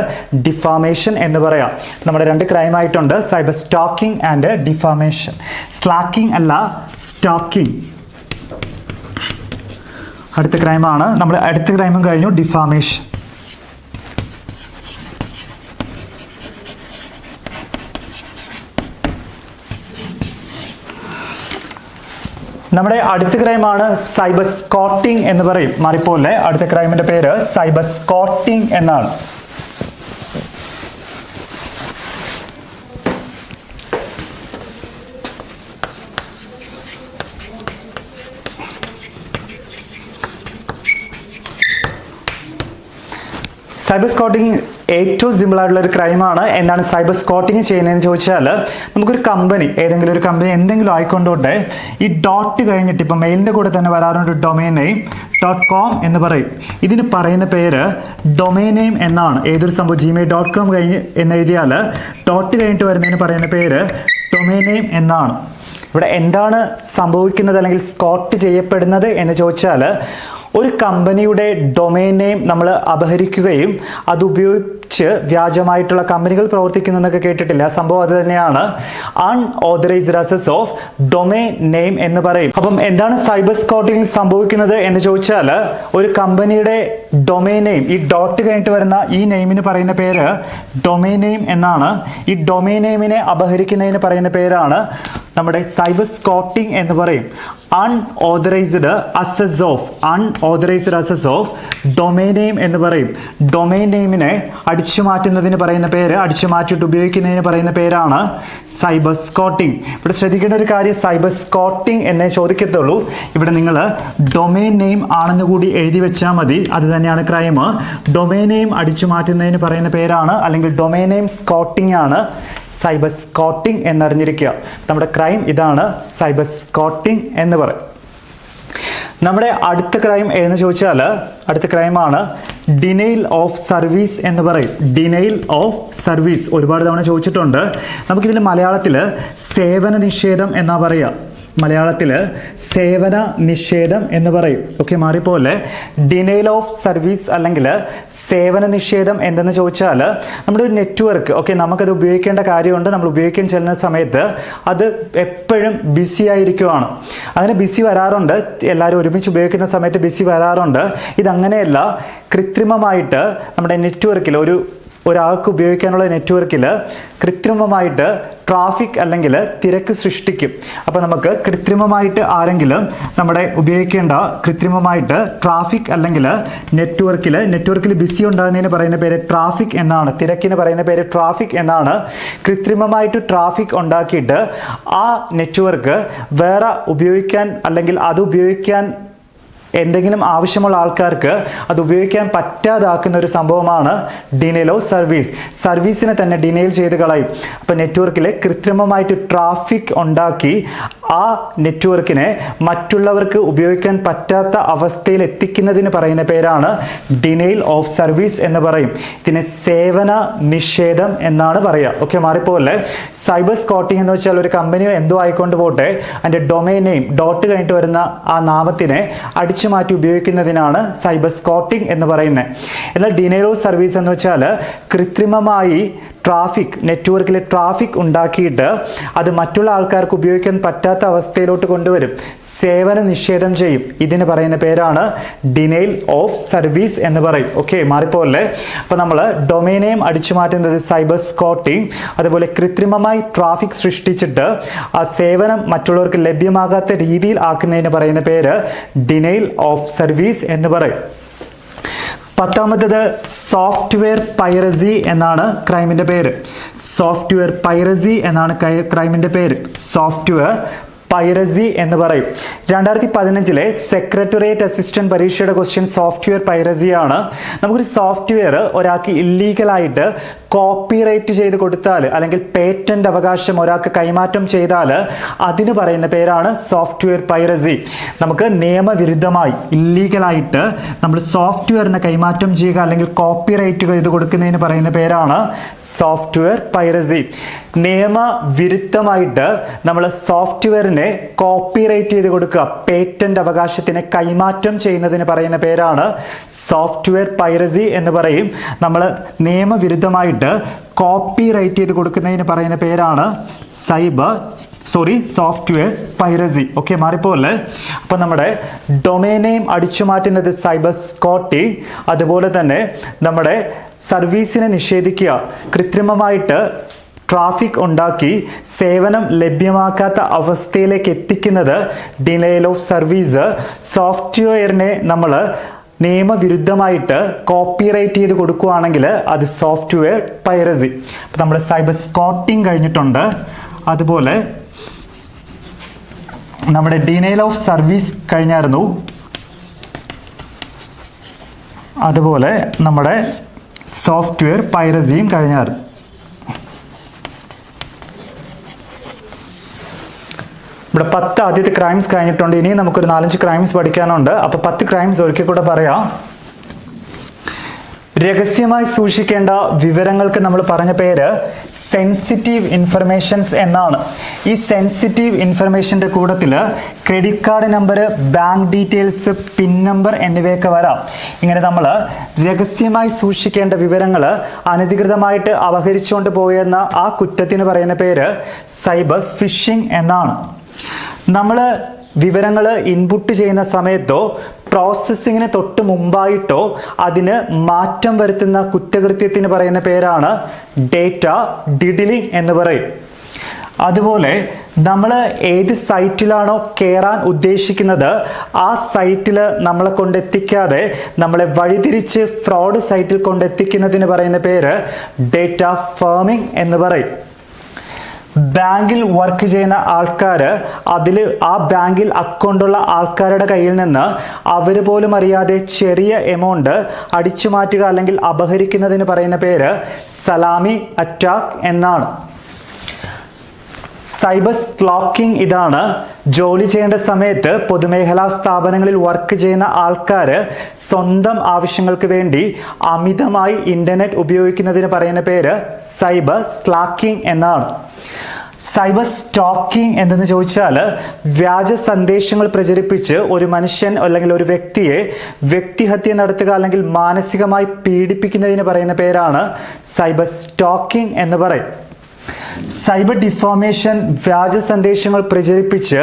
ഡിഫാമേഷൻ എന്ന് പറയാം. നമ്മുടെ രണ്ട് ക്രൈം ആയിട്ടുണ്ട്, cyber stocking and defamation. Slacking അല്ല, സ്റ്റോക്കിംഗ്. അടുത്ത ക്രൈമാണ്. നമ്മൾ അടുത്ത ക്രൈമും കഴിഞ്ഞു, ഡിഫാമേഷൻ. നമ്മുടെ അടുത്ത ക്രൈമാണ് സൈബർ സ്കോട്ടിംഗ് എന്ന് പറയും. മാറിപ്പോലെ അടുത്ത ക്രൈമിന്റെ പേര് സൈബർ സ്കോട്ടിംഗ് എന്നാണ്. സൈബർ സ്കോട്ടിംഗ് ഏറ്റവും സിമ്പിൾ ആയിട്ടുള്ള ഒരു ക്രൈമാണ്. എന്താണ് സൈബർ സ്കോട്ടിംഗ് ചെയ്യുന്നതെന്ന് ചോദിച്ചാൽ, നമുക്കൊരു കമ്പനി, ഏതെങ്കിലും ഒരു കമ്പനി എന്തെങ്കിലും ആയിക്കൊണ്ടോട്ടെ, ഈ ഡോട്ട് കഴിഞ്ഞിട്ട് ഇപ്പോൾ മെയിലിൻ്റെ കൂടെ തന്നെ വരാറുണ്ട് ഡൊമൈൻ നെയിം .com എന്ന് പറയും. ഇതിന് പറയുന്ന പേര് ഡൊമൈൻ നെയിം എന്നാണ്. ഏതൊരു സംഭവം gmail.com കഴിഞ്ഞ് എന്നെഴുതിയാൽ ഡോട്ട് കഴിഞ്ഞിട്ട് വരുന്നതിന് പറയുന്ന പേര് ഡൊമൈൻ നെയിം എന്നാണ്. ഇവിടെ എന്താണ് സംഭവിക്കുന്നത് അല്ലെങ്കിൽ സ്കോട്ട് ചെയ്യപ്പെടുന്നത് എന്ന് ചോദിച്ചാൽ, ഒരു കമ്പനിയുടെ ഡൊമൈൻ നെയിം നമ്മൾ അപഹരിക്കുകയും അത് ഉപയോഗിച്ച് വ്യാജമായിട്ടുള്ള കമ്പനികൾ പ്രവർത്തിക്കുന്നു എന്നൊക്കെ കേട്ടിട്ടില്ല. സംഭവം അത് തന്നെയാണ്. Unauthorised access of domain name എന്ന് പറയും. അപ്പം എന്താണ് സൈബർ സ്കോട്ടിംഗ് സംഭവിക്കുന്നത് എന്ന് ചോദിച്ചാൽ, ഒരു കമ്പനിയുടെ ഡൊമൈൻ നെയിം, ഈ ഡോട്ട് കഴിഞ്ഞിട്ട് വരുന്ന ഈ നെയിമിന് പറയുന്ന പേര് ഡൊമൈൻ നെയിം എന്നാണ്. ഈ ഡൊമൈൻ നെയിമിനെ അപഹരിക്കുന്നതിന് പറയുന്ന പേരാണ് നമ്മുടെ സൈബർ സ്കോട്ടിംഗ് എന്ന് പറയും. Unauthorised access of domain name എന്ന് പറയും. ഡൊമൈൻ നെയിമിനെ അടിച്ചു മാറ്റുന്നതിന് പറയുന്ന പേര്, അടിച്ചു മാറ്റിയിട്ട് ഉപയോഗിക്കുന്നതിന് പറയുന്ന പേരാണ് സൈബർ സ്കോട്ടിംഗ്. ഇവിടെ ശ്രദ്ധിക്കേണ്ട ഒരു കാര്യം, സൈബർ സ്കോട്ടിംഗ് എന്നേ ചോദിക്കത്തുള്ളൂ. ഇവിടെ നിങ്ങൾ ഡൊമൈൻ നെയിം ആണെന്ന് കൂടി എഴുതി വെച്ചാൽ മതി. അത് തന്നെയാണ് ക്രൈം. ഡൊമൈൻ നെയിം അടിച്ചു മാറ്റുന്നതിന് പറയുന്ന പേരാണ്, അല്ലെങ്കിൽ ഡൊമൈൻ നെയിം സ്കോട്ടിംഗ് ആണ് സൈബർ സ്കോട്ടിംഗ് എന്നറിഞ്ഞിരിക്കുക. നമ്മുടെ ക്രൈം ഇതാണ്, സൈബർ സ്കോട്ടിംഗ് എന്ന് പറയും. നമ്മുടെ അടുത്ത ക്രൈം എന്ന് ചോദിച്ചാൽ, അടുത്ത ക്രൈമാണ് ഡിനൈൽ ഓഫ് സർവീസ് എന്ന് പറയും. ഡിനൈൽ ഓഫ് സർവീസ് ഒരുപാട് തവണ ചോദിച്ചിട്ടുണ്ട്. നമുക്കിതിൽ മലയാളത്തിൽ സേവന നിഷേധം എന്നാ പറയുക. മലയാളത്തിൽ സേവന നിഷേധം എന്ന് പറയും. ഓക്കെ, മാറിപ്പോലെ. ഡിനൈൽ ഓഫ് സർവീസ് അല്ലെങ്കിൽ സേവന നിഷേധം എന്തെന്ന് ചോദിച്ചാൽ, നമ്മുടെ ഒരു നെറ്റ്വർക്ക്, ഓക്കെ, നമുക്കത് ഉപയോഗിക്കേണ്ട കാര്യമുണ്ട്. നമ്മൾ ഉപയോഗിക്കാൻ ചെല്ലുന്ന സമയത്ത് അത് എപ്പോഴും ബിസി ആയിരിക്കുവാണ്. അങ്ങനെ ബിസി വരാറുണ്ട്. എല്ലാവരും ഒരുമിച്ച് ഉപയോഗിക്കുന്ന സമയത്ത് ബിസി വരാറുണ്ട്. ഇതങ്ങനെയല്ല. കൃത്രിമമായിട്ട് നമ്മുടെ നെറ്റ്വർക്കിൽ, ഒരാൾക്ക് ഉപയോഗിക്കാനുള്ള നെറ്റ്വർക്കിൽ കൃത്രിമമായിട്ട് ട്രാഫിക് അല്ലെങ്കിൽ തിരക്ക് സൃഷ്ടിക്കും. അപ്പോൾ നമുക്ക് കൃത്രിമമായിട്ട് ആരെങ്കിലും നമ്മുടെ ഉപയോഗിക്കേണ്ട കൃത്രിമമായിട്ട് ട്രാഫിക് അല്ലെങ്കിൽ നെറ്റ്വർക്കിൽ ബിസി ഉണ്ടാകുന്നതിന് പറയുന്ന പേര് ട്രാഫിക് എന്നാണ്. തിരക്കിന് പറയുന്ന പേര് ട്രാഫിക് എന്നാണ്. കൃത്രിമമായിട്ട് ട്രാഫിക് ഉണ്ടാക്കിയിട്ട് ആ നെറ്റ്വർക്ക് വേറെ ഉപയോഗിക്കാൻ, അല്ലെങ്കിൽ അത് ഉപയോഗിക്കാൻ എന്തെങ്കിലും ആവശ്യമുള്ള ആൾക്കാർക്ക് അത് ഉപയോഗിക്കാൻ പറ്റാതാക്കുന്ന ഒരു സംഭവമാണ് ഡിനൈൽ ഓഫ് സർവീസ്. സർവീസിനെ തന്നെ ഡിനൈൽ ചെയ്ത് കളയും. അപ്പോൾ നെറ്റ്വർക്കിൽ കൃത്രിമമായിട്ട് ട്രാഫിക് ഉണ്ടാക്കി ആ നെറ്റ്വർക്കിനെ മറ്റുള്ളവർക്ക് ഉപയോഗിക്കാൻ പറ്റാത്ത അവസ്ഥയിൽ എത്തിക്കുന്നതിന് പറയുന്ന പേരാണ് ഡിനൈൽ ഓഫ് സർവീസ് എന്ന് പറയും. ഇതിനെ സേവന നിഷേധം എന്നാണ് പറയുക. ഓക്കെ, മാറിപ്പോലെ. സൈബർ സ്കോട്ടിംഗ് എന്ന് വെച്ചാൽ ഒരു കമ്പനിയോ എന്തോ ആയിക്കൊണ്ട് പോട്ടെ, അതിൻ്റെ ഡൊമൈൻ നെയിം ഡോട്ട് കഴിഞ്ഞിട്ട് വരുന്ന ആ നാമത്തിനെ അടിച്ചു മാറ്റി ഉപയോഗിക്കുന്നതിനാണ് സൈബർ സ്കോട്ടിംഗ് എന്ന് പറയുന്നത്. എന്നാൽ ഡിനൈൽ ഓഫ് സർവീസ് എന്ന് വെച്ചാൽ കൃത്രിമമായി നെറ്റ്വർക്കിൽ ട്രാഫിക് ഉണ്ടാക്കിയിട്ട് അത് മറ്റുള്ള ആൾക്കാർക്ക് ഉപയോഗിക്കാൻ പറ്റാത്ത അവസ്ഥയിലോട്ട് കൊണ്ടുവരും, സേവന നിഷേധം ചെയ്യും. ഇതിന് പറയുന്ന പേരാണ് ഡിനൈൽ ഓഫ് സർവീസ് എന്ന് പറയും. ഓക്കെ, മാറിപ്പോലെ. അപ്പോൾ നമ്മൾ ഡൊമൈൻ നെയിം അടിച്ചു മാറ്റുന്നത് സൈബർ സ്കോട്ടിംഗ്. അതുപോലെ കൃത്രിമമായി ട്രാഫിക് സൃഷ്ടിച്ചിട്ട് ആ സേവനം മറ്റുള്ളവർക്ക് ലഭ്യമാകാത്ത രീതിയിൽ ആക്കുന്നതിന് പറയുന്ന പേര് ഡിനൈൽ ഓഫ് സർവീസ് എന്ന് പറയും. പത്താമത്തേത് സോഫ്റ്റ്വെയർ പൈറസി എന്നാണ് ക്രൈമിൻ്റെ പേര്. സോഫ്റ്റ്വെയർ പൈറസി എന്നാണ് ക്രൈമിൻ്റെ പേര്. സോഫ്റ്റ്വെയർ പൈറസി എന്ന് പറയും. 2015 സെക്രട്ടേറിയറ്റ് അസിസ്റ്റന്റ് പരീക്ഷയുടെ ക്വസ്റ്റ്യൻ സോഫ്റ്റ്വെയർ പൈറസി ആണ്. നമുക്കൊരു സോഫ്റ്റ്വെയർ ഒരാൾക്ക് ഇല്ലീഗലായിട്ട് കോപ്പിറൈറ്റ് ചെയ്ത് കൊടുത്താൽ, അല്ലെങ്കിൽ പേറ്റന്റ് അവകാശം ഒരാൾക്ക് കൈമാറ്റം ചെയ്താൽ അതിന് പറയുന്ന പേരാണ് സോഫ്റ്റ്വെയർ പൈറസി. നമുക്ക് നിയമവിരുദ്ധമായി ഇല്ലീഗലായിട്ട് നമ്മൾ സോഫ്റ്റ്വെയറിനെ കൈമാറ്റം ചെയ്യുക അല്ലെങ്കിൽ കോപ്പിറൈറ്റ് ചെയ്ത് കൊടുക്കുന്നതിന് പറയുന്ന പേരാണ് സോഫ്റ്റ്വെയർ പൈറസി. നിയമവിരുദ്ധമായിട്ട് നമ്മൾ സോഫ്റ്റ്വെയറിനെ കോപ്പിറൈറ്റ് ചെയ്ത് കൊടുക്കുക, പേറ്റന്റ് അവകാശത്തിനെ കൈമാറ്റം ചെയ്യുന്നതിന് പറയുന്ന പേരാണ് സോഫ്റ്റ്വെയർ പൈറസി എന്ന് പറയും. നമ്മൾ നിയമവിരുദ്ധമായിട്ട് കോപ്പിറൈറ്റ് ചെയ്ത് കൊടുക്കുന്നതിന് പറയുന്ന പേരാണ് സോഫ്റ്റ്വെയർ പൈറസി. ഓക്കെ, മാറിപ്പോലെ. അപ്പം നമ്മുടെ ഡൊമൈൻ നെയിം അടിച്ചു മാറ്റുന്നത് സൈബർ സ്കോട്ടിംഗ്. അതുപോലെ തന്നെ നമ്മുടെ സർവീസിനെ നിഷേധിക്കുക, കൃത്രിമമായിട്ട് ട്രാഫിക് ഉണ്ടാക്കി സേവനം ലഭ്യമാക്കാത്ത അവസ്ഥയിലേക്ക് എത്തിക്കുന്നത് ഡിനൈൽ ഓഫ് സർവീസ്. സോഫ്റ്റ്വെയറിനെ നമ്മൾ നിയമവിരുദ്ധമായിട്ട് കോപ്പിറൈറ്റ് ചെയ്ത് കൊടുക്കുകയാണെങ്കിൽ അത് സോഫ്റ്റ്വെയർ പൈറസി. അപ്പം നമ്മുടെ സൈബർ സ്കോട്ടിംഗ് കഴിഞ്ഞിട്ടുണ്ട്. അതുപോലെ നമ്മുടെ ഡിനൈൽ ഓഫ് സർവീസ് കഴിഞ്ഞായിരുന്നു. അതുപോലെ നമ്മുടെ സോഫ്റ്റ്വെയർ പൈറസിയും കഴിഞ്ഞായിരുന്നു. ഇവിടെ 10 ആദ്യത്തെ ക്രൈംസ് കഴിഞ്ഞിട്ടുണ്ട്. ഇനി നമുക്കൊരു 4-5 ക്രൈംസ് പഠിക്കാനുണ്ട്. അപ്പോൾ 10 ക്രൈംസ് ഒരിക്കൽ കൂടെ പറയാം. രഹസ്യമായി സൂക്ഷിക്കേണ്ട വിവരങ്ങൾക്ക് നമ്മൾ പറഞ്ഞ പേര് സെൻസിറ്റീവ് ഇൻഫർമേഷൻസ് എന്നാണ്. ഈ സെൻസിറ്റീവ് ഇൻഫർമേഷൻ്റെ കൂട്ടത്തിൽ credit card number, bank details, pin number എന്നിവയൊക്കെ വരാം. ഇങ്ങനെ നമ്മൾ രഹസ്യമായി സൂക്ഷിക്കേണ്ട വിവരങ്ങൾ അനധികൃതമായിട്ട് അപഹരിച്ചുകൊണ്ട് പോയെന്ന ആ കുറ്റത്തിന് പറയുന്ന പേര് സൈബർ ഫിഷിംഗ് എന്നാണ്. നമ്മൾ വിവരങ്ങൾ ഇൻപുട്ട് ചെയ്യുന്ന സമയത്തോ പ്രോസസ്സിങ്ങിന് തൊട്ട് മുമ്പായിട്ടോ അതിന് മാറ്റം വരുത്തുന്ന കുറ്റകൃത്യത്തിന് പറയുന്ന പേരാണ് ഡേറ്റ ഡിഡിലിംഗ് എന്ന് പറയും. അതുപോലെ നമ്മൾ ഏത് സൈറ്റിലാണോ കയറാൻ ഉദ്ദേശിക്കുന്നത് ആ സൈറ്റിൽ നമ്മളെ കൊണ്ടെത്തിക്കാതെ നമ്മളെ വഴിതിരിച്ച് ഫ്രോഡ് സൈറ്റിൽ കൊണ്ടെത്തിക്കുന്നതിന് പറയുന്ന പേര് ഡേറ്റ ഫേമിംഗ് എന്ന് പറയും. ബാങ്കിൽ വർക്ക് ചെയ്യുന്ന ആൾക്കാർ ആ ബാങ്കിൽ അക്കൗണ്ടുള്ള ആൾക്കാരുടെ കയ്യിൽ നിന്ന് അവർ പോലും അറിയാതെ ചെറിയ എമൗണ്ട് അടിച്ചു മാറ്റുക അല്ലെങ്കിൽ അപഹരിക്കുന്നതിന് പറയുന്ന പേര് സലാമി അറ്റാക്ക് എന്നാണ്. സൈബർ സ്ലോക്കിംഗ് ഇതാണ്. ജോലി ചെയ്യേണ്ട സമയത്ത് പൊതുമേഖലാ സ്ഥാപനങ്ങളിൽ വർക്ക് ചെയ്യുന്ന ആൾക്കാർ സ്വന്തം ആവശ്യങ്ങൾക്ക് വേണ്ടി അമിതമായി ഇന്റർനെറ്റ് ഉപയോഗിക്കുന്നതിന് പറയുന്ന പേര് സൈബർ സ്ലാക്കിംഗ് എന്നാണ്. സൈബർ സ്റ്റോക്കിംഗ് എന്തെന്ന് ചോദിച്ചാൽ വ്യാജ സന്ദേശങ്ങൾ പ്രചരിപ്പിച്ച് ഒരു മനുഷ്യൻ അല്ലെങ്കിൽ ഒരു വ്യക്തിയെ വ്യക്തിഹത്യ നടത്തുക അല്ലെങ്കിൽ മാനസികമായി പീഡിപ്പിക്കുന്നതിന് പറയുന്ന പേരാണ് സൈബർ സ്റ്റോക്കിംഗ് എന്ന് പറയും. സൈബർ ഡിഫോമേഷൻ, വ്യാജ സന്ദേശങ്ങൾ പ്രചരിപ്പിച്ച്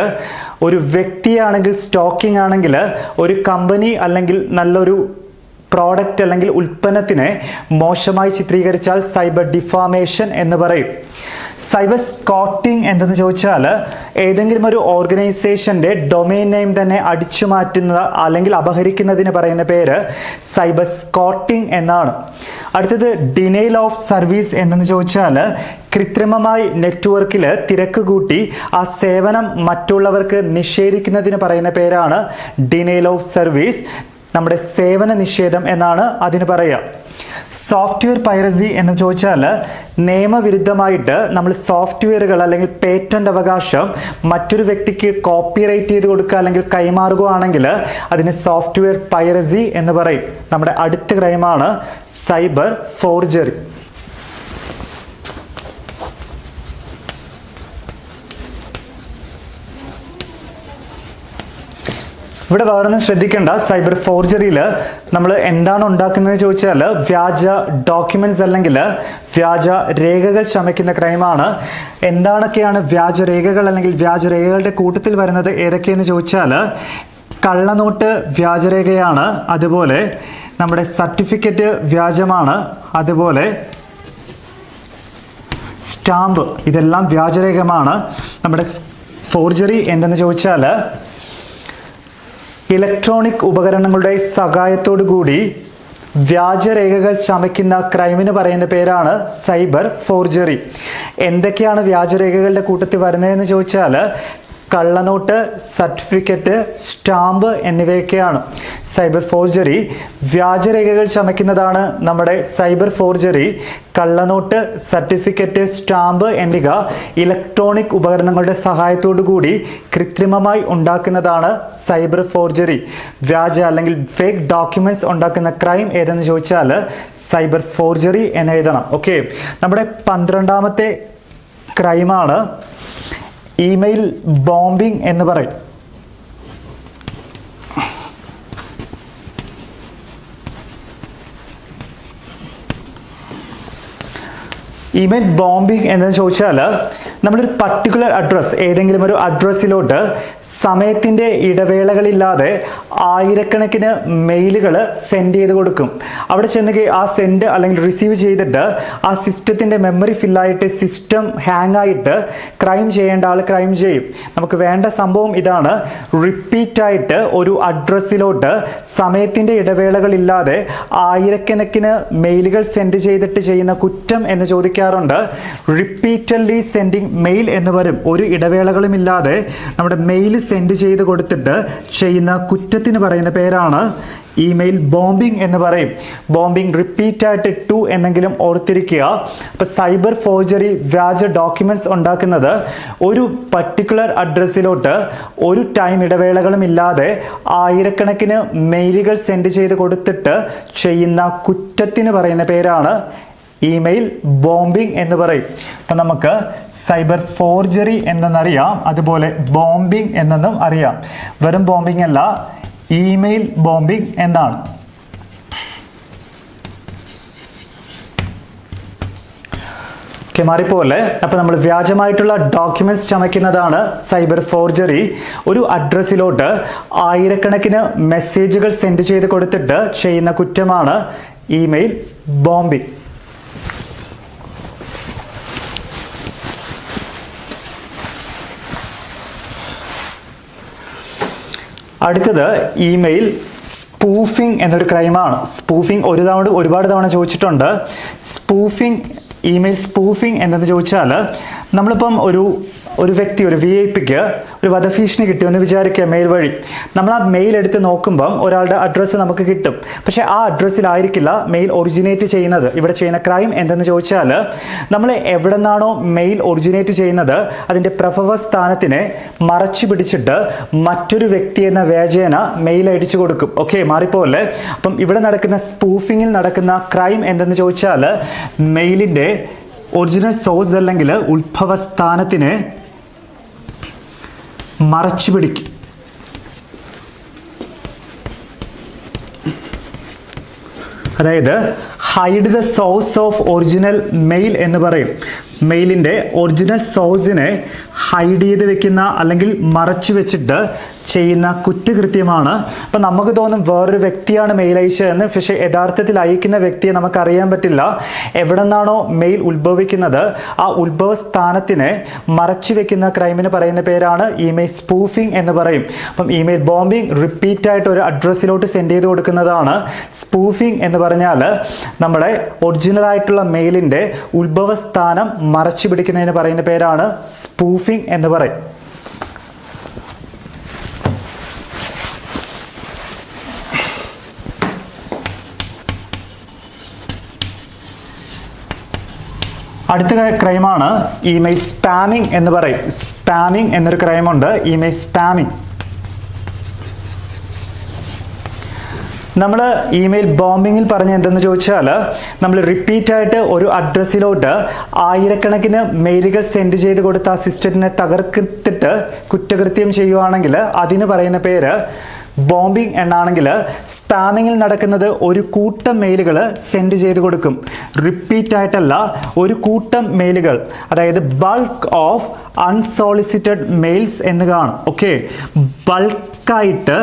ഒരു വ്യക്തിയാണെങ്കിൽ സ്റ്റോക്കിംഗ് ആണെങ്കിൽ ഒരു കമ്പനി അല്ലെങ്കിൽ നല്ലൊരു പ്രോഡക്റ്റ് അല്ലെങ്കിൽ ഉൽപ്പന്നത്തിനെ മോശമായി ചിത്രീകരിച്ചാൽ സൈബർ ഡിഫോമേഷൻ എന്ന് പറയും. സൈബർ സ്കോട്ടിംഗ് എന്തെന്ന് ചോദിച്ചാൽ ഏതെങ്കിലും ഒരു ഓർഗനൈസേഷൻ്റെ ഡൊമൈൻ നെയിം തന്നെ അടിച്ചു മാറ്റുന്നത് അല്ലെങ്കിൽ അപഹരിക്കുന്നതിന് പറയുന്ന പേര് സൈബർ സ്കോട്ടിംഗ് എന്നാണ്. അടുത്തത് ഡിനൈൽ ഓഫ് സർവീസ് എന്തെന്ന് ചോദിച്ചാൽ കൃത്രിമമായി നെറ്റ്വർക്കിൽ തിരക്ക് കൂട്ടി ആ സേവനം മറ്റുള്ളവർക്ക് നിഷേധിക്കുന്നതിന് പറയുന്ന പേരാണ് ഡിനൈൽ ഓഫ് സർവീസ്. നമ്മുടെ സേവന നിഷേധം എന്നാണ് അതിന് പറയുക. സോഫ്റ്റ്വെയർ പൈറസി എന്ന് ചോദിച്ചാൽ നിയമവിരുദ്ധമായിട്ട് നമ്മൾ സോഫ്റ്റ്വെയറുകൾ അല്ലെങ്കിൽ പേറ്റന്റ് അവകാശം മറ്റൊരു വ്യക്തിക്ക് കോപ്പിറൈറ്റ് ചെയ്ത് കൊടുക്കുക അല്ലെങ്കിൽ കൈമാറുകയാണെങ്കിൽ അതിന് സോഫ്റ്റ്വെയർ പൈറസി എന്ന് പറയും. നമ്മുടെ അടുത്ത ക്രൈമാണ് സൈബർ ഫോർജറി. ഇവിടെ വേറൊന്നും ശ്രദ്ധിക്കേണ്ട. സൈബർ ഫോർജറിയിൽ നമ്മൾ എന്താണ് ഉണ്ടാക്കുന്നത് ചോദിച്ചാൽ വ്യാജ ഡോക്യുമെന്റ്സ് അല്ലെങ്കിൽ വ്യാജ രേഖകൾ ചമയ്ക്കുന്ന ക്രൈമാണ്. എന്തൊക്കെയാണ് വ്യാജരേഖകൾ അല്ലെങ്കിൽ വ്യാജരേഖകളുടെ കൂട്ടത്തിൽ വരുന്നത് ഏതൊക്കെയെന്ന് ചോദിച്ചാൽ കള്ളനോട്ട് വ്യാജരേഖയാണ്, അതുപോലെ നമ്മുടെ സർട്ടിഫിക്കറ്റ് വ്യാജമാണ്, അതുപോലെ സ്റ്റാമ്പ്, ഇതെല്ലാം വ്യാജരേഖമാണ്. നമ്മുടെ ഫോർജറി എന്തെന്ന് ചോദിച്ചാൽ ഇലക്ട്രോണിക് ഉപകരണങ്ങളുടെ സഹായത്തോടു കൂടി വ്യാജരേഖകൾ ചമയ്ക്കുന്ന ക്രൈമിന് പറയുന്ന പേരാണ് സൈബർ ഫോർജറി. എന്തൊക്കെയാണ് വ്യാജരേഖകളുടെ കൂട്ടത്തിൽ വരുന്നതെന്ന് ചോദിച്ചാൽ കള്ളനോട്ട്, സർട്ടിഫിക്കറ്റ്, സ്റ്റാമ്പ് എന്നിവയൊക്കെയാണ് സൈബർ ഫോർജറി. വ്യാജരേഖകൾ ചമയ്ക്കുന്നതാണ് നമ്മുടെ സൈബർ ഫോർജറി. കള്ളനോട്ട്, സർട്ടിഫിക്കറ്റ്, സ്റ്റാമ്പ് എന്നിവ ഇലക്ട്രോണിക് ഉപകരണങ്ങളുടെ സഹായത്തോടു കൂടി കൃത്രിമമായി ഉണ്ടാക്കുന്നതാണ് സൈബർ ഫോർജറി. വ്യാജ അല്ലെങ്കിൽ ഫേക്ക് ഡോക്യുമെന്റ്സ് ഉണ്ടാക്കുന്ന ക്രൈം ഏതെന്ന് ചോദിച്ചാൽ സൈബർ ഫോർജറി എന്ന് എഴുതണം. ഓക്കെ, നമ്മുടെ 12ാമത്തെ ക്രൈമാണ് ഇമെയിൽ ബോംബിംഗ് എന്ന് പറയും. ഇമെയിൽ ബോംബിംഗ് എന്ന് ചോദിച്ചാൽ നമ്മളൊരു പർട്ടിക്കുലർ അഡ്രസ്സ്, ഏതെങ്കിലും ഒരു അഡ്രസ്സിലോട്ട് സമയത്തിൻ്റെ ഇടവേളകളില്ലാതെ ആയിരക്കണക്കിന് മെയിലുകൾ സെൻഡ് ചെയ്ത് കൊടുക്കും. അവിടെ ചെന്ന് ആ സെൻഡ് അല്ലെങ്കിൽ റിസീവ് ചെയ്തിട്ട് ആ സിസ്റ്റത്തിൻ്റെ മെമ്മറി ഫില്ലായിട്ട് സിസ്റ്റം ഹാങ് ആയിട്ട് ക്രൈം ചെയ്യേണ്ട ആൾ ക്രൈം ചെയ്യും. നമുക്ക് വേണ്ട സംഭവം ഇതാണ്. റിപ്പീറ്റായിട്ട് ഒരു അഡ്രസ്സിലോട്ട് സമയത്തിൻ്റെ ഇടവേളകളില്ലാതെ ആയിരക്കണക്കിന് മെയിലുകൾ സെൻഡ് ചെയ്തിട്ട് ചെയ്യുന്ന കുറ്റം എന്ന് ചോദിക്കുക ചോദിക്കാറുണ്ട്. റിപ്പീറ്റഡ്ലി സെൻഡിങ് മെയിൽ എന്ന് വരും. ഒരു ഇടവേളകളുമില്ലാതെ നമ്മുടെ മെയിൽ സെൻഡ് ചെയ്ത് കൊടുത്തിട്ട് ചെയ്യുന്ന കുറ്റത്തിന് പറയുന്ന പേരാണ് ഇമെയിൽ ബോംബിംഗ് എന്ന് പറയും. ബോംബിംഗ് റിപ്പീറ്റ് ആയിട്ട് ഇട്ടു എന്നെങ്കിലും ഓർത്തിരിക്കുക. അപ്പോൾ സൈബർ ഫോർജറി, വ്യാജ ഡോക്യുമെന്റ്സ് ഉണ്ടാക്കുന്നത് ഒരു പർട്ടിക്കുലർ അഡ്രസ്സിലോട്ട് ഒരു ടൈം ഇടവേളകളും ഇല്ലാതെ ആയിരക്കണക്കിന് മെയിലുകൾ സെൻഡ് ചെയ്ത് കൊടുത്തിട്ട് ചെയ്യുന്ന കുറ്റത്തിന് പറയുന്ന പേരാണ് ഇമെയിൽ ബോംബിംഗ് എന്ന് പറയും. അപ്പം നമുക്ക് സൈബർ ഫോർജറി എന്നറിയാം, അതുപോലെ ബോംബിംഗ് എന്നും അറിയാം. വെറും ബോംബിംഗ് അല്ല, ഇമെയിൽ ബോംബിംഗ് എന്നാണ്. മാറിപ്പോലെ. അപ്പം നമ്മൾ വ്യാജമായിട്ടുള്ള ഡോക്യുമെന്റ്സ് ചമയ്ക്കുന്നതാണ് സൈബർ ഫോർജറി. ഒരു അഡ്രസ്സിലോട്ട് ആയിരക്കണക്കിന് മെസ്സേജുകൾ സെൻഡ് ചെയ്ത് കൊടുത്തിട്ട് ചെയ്യുന്ന കുറ്റമാണ് ഇമെയിൽ ബോംബിംഗ്. അടുത്തത് ഇമെയിൽ സ്പൂഫിംഗ് എന്നൊരു ക്രൈമാണ്. സ്പൂഫിംഗ് ഒരുപാട് തവണ ചോദിച്ചിട്ടുണ്ട്. സ്പൂഫിംഗ്, ഇമെയിൽ സ്പൂഫിംഗ് എന്തെന്ന് ചോദിച്ചാൽ, നമ്മളിപ്പം ഒരു വ്യക്തി, ഒരു VIP-ക്ക് ഒരു വധഭീഷണി കിട്ടിയെന്ന് വിചാരിക്കുക മെയിൽ വഴി. നമ്മൾ ആ മെയിൽ എടുത്ത് നോക്കുമ്പം ഒരാളുടെ അഡ്രസ്സ് നമുക്ക് കിട്ടും. പക്ഷേ ആ അഡ്രസ്സിലായിരിക്കില്ല മെയിൽ ഒറിജിനേറ്റ് ചെയ്യുന്നത്. ഇവിടെ ചെയ്യുന്ന ക്രൈം എന്തെന്ന് ചോദിച്ചാൽ, നമ്മൾ എവിടെ നിന്നാണോ മെയിൽ ഒറിജിനേറ്റ് ചെയ്യുന്നത് അതിൻ്റെ പ്രഭവ സ്ഥാനത്തിനെ മറച്ചു പിടിച്ചിട്ട് മറ്റൊരു വ്യക്തി എന്ന വ്യാജേന മെയിൽ അയച്ചു കൊടുക്കും. ഓക്കെ, മാറിപ്പോലെ. അപ്പം ഇവിടെ നടക്കുന്ന സ്പൂഫിങ്ങിൽ നടക്കുന്ന ക്രൈം എന്തെന്ന് ചോദിച്ചാൽ, മെയിലിൻ്റെ ഒറിജിനൽ സോഴ്സ് അല്ലെങ്കിൽ ഉത്ഭവസ്ഥാനത്തിനെ മറച്ചു പിടിക്കും. അതായത് hide the source of original mail എന്ന് പറയും. മെയിലിൻ്റെ ഒറിജിനൽ സോഴ്സിനെ ഹൈഡ് ചെയ്ത് വെക്കുന്ന അല്ലെങ്കിൽ മറച്ചു വെച്ചിട്ട് ചെയ്യുന്ന കുറ്റകൃത്യമാണ്. അപ്പം നമുക്ക് തോന്നും വേറൊരു വ്യക്തിയാണ് മെയിൽ അയച്ചതെന്ന്. പക്ഷേ യഥാർത്ഥത്തിൽ അയക്കുന്ന വ്യക്തിയെ നമുക്കറിയാൻ പറ്റില്ല. എവിടെ നിന്നാണോ മെയിൽ ഉത്ഭവിക്കുന്നത് ആ ഉത്ഭവ സ്ഥാനത്തിനെ മറച്ചു വെക്കുന്ന ക്രൈമിന് പറയുന്ന പേരാണ് ഇമെയിൽ സ്പൂഫിംഗ് എന്ന് പറയും. അപ്പം ഇമെയിൽ ബോംബിംഗ് റിപ്പീറ്റ് ആയിട്ട് ഒരു അഡ്രസ്സിലോട്ട് സെൻഡ് ചെയ്ത് കൊടുക്കുന്നതാണ്. സ്പൂഫിംഗ് എന്ന് പറഞ്ഞാൽ നമ്മുടെ ഒറിജിനൽ ആയിട്ടുള്ള മെയിലിൻ്റെ ഉത്ഭവ സ്ഥാനം മറച്ചു പിടിക്കുന്നതിന് പറയുന്ന പേരാണ് സ്പൂഫിംഗ് എന്ന് പറയും. അടുത്ത ക്രൈമാണ് ഇമെയിൽ സ്പാമിംഗ് എന്ന് പറയും. സ്പാമിംഗ് എന്നൊരു ക്രൈമുണ്ട്, ഇമെയിൽ സ്പാമിംഗ്. നമ്മൾ ഇമെയിൽ ബോംബിങ്ങിൽ പറഞ്ഞ എന്തെന്ന് ചോദിച്ചാൽ, നമ്മൾ റിപ്പീറ്റായിട്ട് ഒരു അഡ്രസ്സിലോട്ട് ആയിരക്കണക്കിന് മെയിലുകൾ സെൻഡ് ചെയ്ത് കൊടുത്ത ആ സിസ്റ്റത്തിനെ തകർത്തിട്ട് കുറ്റകൃത്യം ചെയ്യുവാണെങ്കിൽ അതിന് പറയുന്ന പേര് ബോംബിംഗ് എന്നാണെങ്കിൽ, സ്പാമിങ്ങിൽ നടക്കുന്നത് ഒരു കൂട്ടം മെയിലുകൾ സെൻഡ് ചെയ്ത് കൊടുക്കും. റിപ്പീറ്റ് ആയിട്ടല്ല, ഒരു കൂട്ടം മെയിലുകൾ, അതായത് ബൾക്ക് ഓഫ് അൺസോളിസിറ്റഡ് മെയിൽസ് എന്ന് കാണും. ഓക്കെ, ബൾക്കായിട്ട്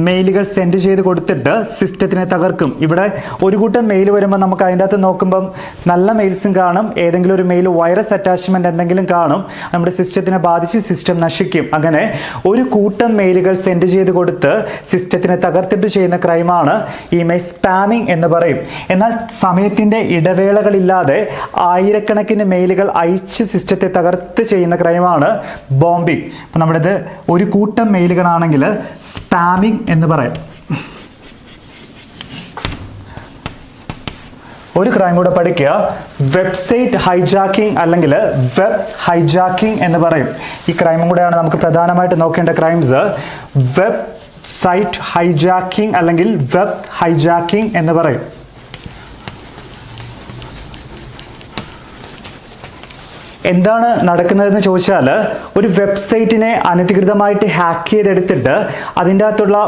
മെയിലുകൾ സെൻഡ് ചെയ്ത് കൊടുത്തിട്ട് സിസ്റ്റത്തിനെ തകർക്കും. ഇവിടെ ഒരു കൂട്ടം മെയിൽ വരുമ്പോൾ നമുക്ക് അതിൻ്റെ അകത്ത് നോക്കുമ്പം നല്ല മെയിൽസും കാണും, ഏതെങ്കിലും ഒരു മെയിൽ വൈറസ് അറ്റാച്ച്മെൻറ്റ് എന്തെങ്കിലും കാണും, നമ്മുടെ സിസ്റ്റത്തിനെ ബാധിച്ച് സിസ്റ്റം നശിക്കും. അങ്ങനെ ഒരു കൂട്ടം മെയിലുകൾ സെൻഡ് ചെയ്ത് കൊടുത്ത് സിസ്റ്റത്തിനെ തകർത്തിട്ട് ചെയ്യുന്ന ക്രൈമാണ് ഇമെയിൽ സ്പാമിംഗ് എന്ന് പറയും. എന്നാൽ സമയത്തിൻ്റെ ഇടവേളകളില്ലാതെ ആയിരക്കണക്കിന് മെയിലുകൾ അയച്ച് സിസ്റ്റത്തെ തകർത്ത് ചെയ്യുന്ന ക്രൈമാണ് ബോംബിംഗ്. അപ്പം നമ്മുടേത് ഒരു കൂട്ടം മെയിലുകളാണെങ്കിൽ സ്പാമിംഗ് എന്ന് പറയും. ഒരു ക്രൈം കൂടെ പഠിക്കുക, വെബ്സൈറ്റ് ഹൈജാക്കിംഗ് അല്ലെങ്കിൽ വെബ് ഹൈജാക്കിംഗ് എന്ന് പറയും. ഈ ക്രൈമും കൂടെയാണ് നമുക്ക് പ്രധാനമായിട്ട് നോക്കേണ്ട ക്രൈംസ്. വെബ് സൈറ്റ് ഹൈജാക്കിംഗ് അല്ലെങ്കിൽ വെബ് ഹൈജാക്കിംഗ് എന്ന് പറയും. എന്താണ് നടക്കുന്നതെന്ന് ചോദിച്ചാൽ, ഒരു വെബ്സൈറ്റിനെ അനധികൃതമായിട്ട് ഹാക്ക് ചെയ്തെടുത്തിട്ട് അതിൻ്റെ അകത്തുള്ള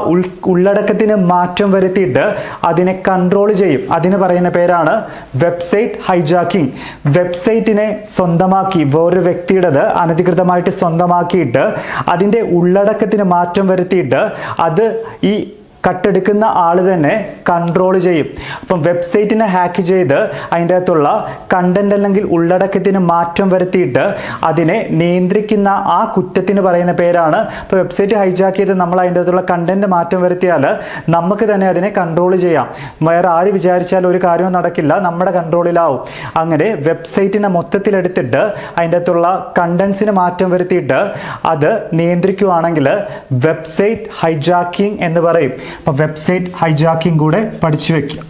ഉള്ളടക്കത്തിന് മാറ്റം വരുത്തിയിട്ട് അതിനെ കൺട്രോൾ ചെയ്യും. അതിന് പറയുന്ന പേരാണ് വെബ്സൈറ്റ് ഹൈജാക്കിംഗ്. വെബ്സൈറ്റിനെ സ്വന്തമാക്കി വേറൊരു വ്യക്തിയുടേത് അനധികൃതമായിട്ട് സ്വന്തമാക്കിയിട്ട് അതിൻ്റെ ഉള്ളടക്കത്തിന് മാറ്റം വരുത്തിയിട്ട് അത് ഈ കട്ടെടുക്കുന്ന ആൾ തന്നെ കൺട്രോൾ ചെയ്യും. അപ്പം വെബ്സൈറ്റിനെ ഹാക്ക് ചെയ്ത് അതിൻ്റെ അകത്തുള്ള കണ്ടന്റ് അല്ലെങ്കിൽ ഉള്ളടക്കത്തിന് മാറ്റം വരുത്തിയിട്ട് അതിനെ നിയന്ത്രിക്കുന്ന ആ കുറ്റത്തിന് പറയുന്ന പേരാണ്. ഇപ്പോൾ വെബ്സൈറ്റ് ഹൈജാക്ക് ചെയ്ത് നമ്മൾ അതിൻ്റെ അകത്തുള്ള കണ്ടന്റ് മാറ്റം വരുത്തിയാൽ നമുക്ക് തന്നെ അതിനെ കൺട്രോൾ ചെയ്യാം. വേറെ ആര് വിചാരിച്ചാലും ഒരു കാര്യവും നടക്കില്ല, നമ്മുടെ കൺട്രോളിലാവും. അങ്ങനെ വെബ്സൈറ്റിനെ മൊത്തത്തിലെടുത്തിട്ട് അതിൻ്റെ അകത്തുള്ള കണ്ടന്റ്സിന് മാറ്റം വരുത്തിയിട്ട് അത് നിയന്ത്രിക്കുകയാണെങ്കിൽ വെബ്സൈറ്റ് ഹൈജാക്കിംഗ് എന്ന് പറയും. അപ്പോൾ വെബ്സൈറ്റ് ഹൈജാക്കിംഗ് കൂടെ പഠിച്ചു വെക്കുക.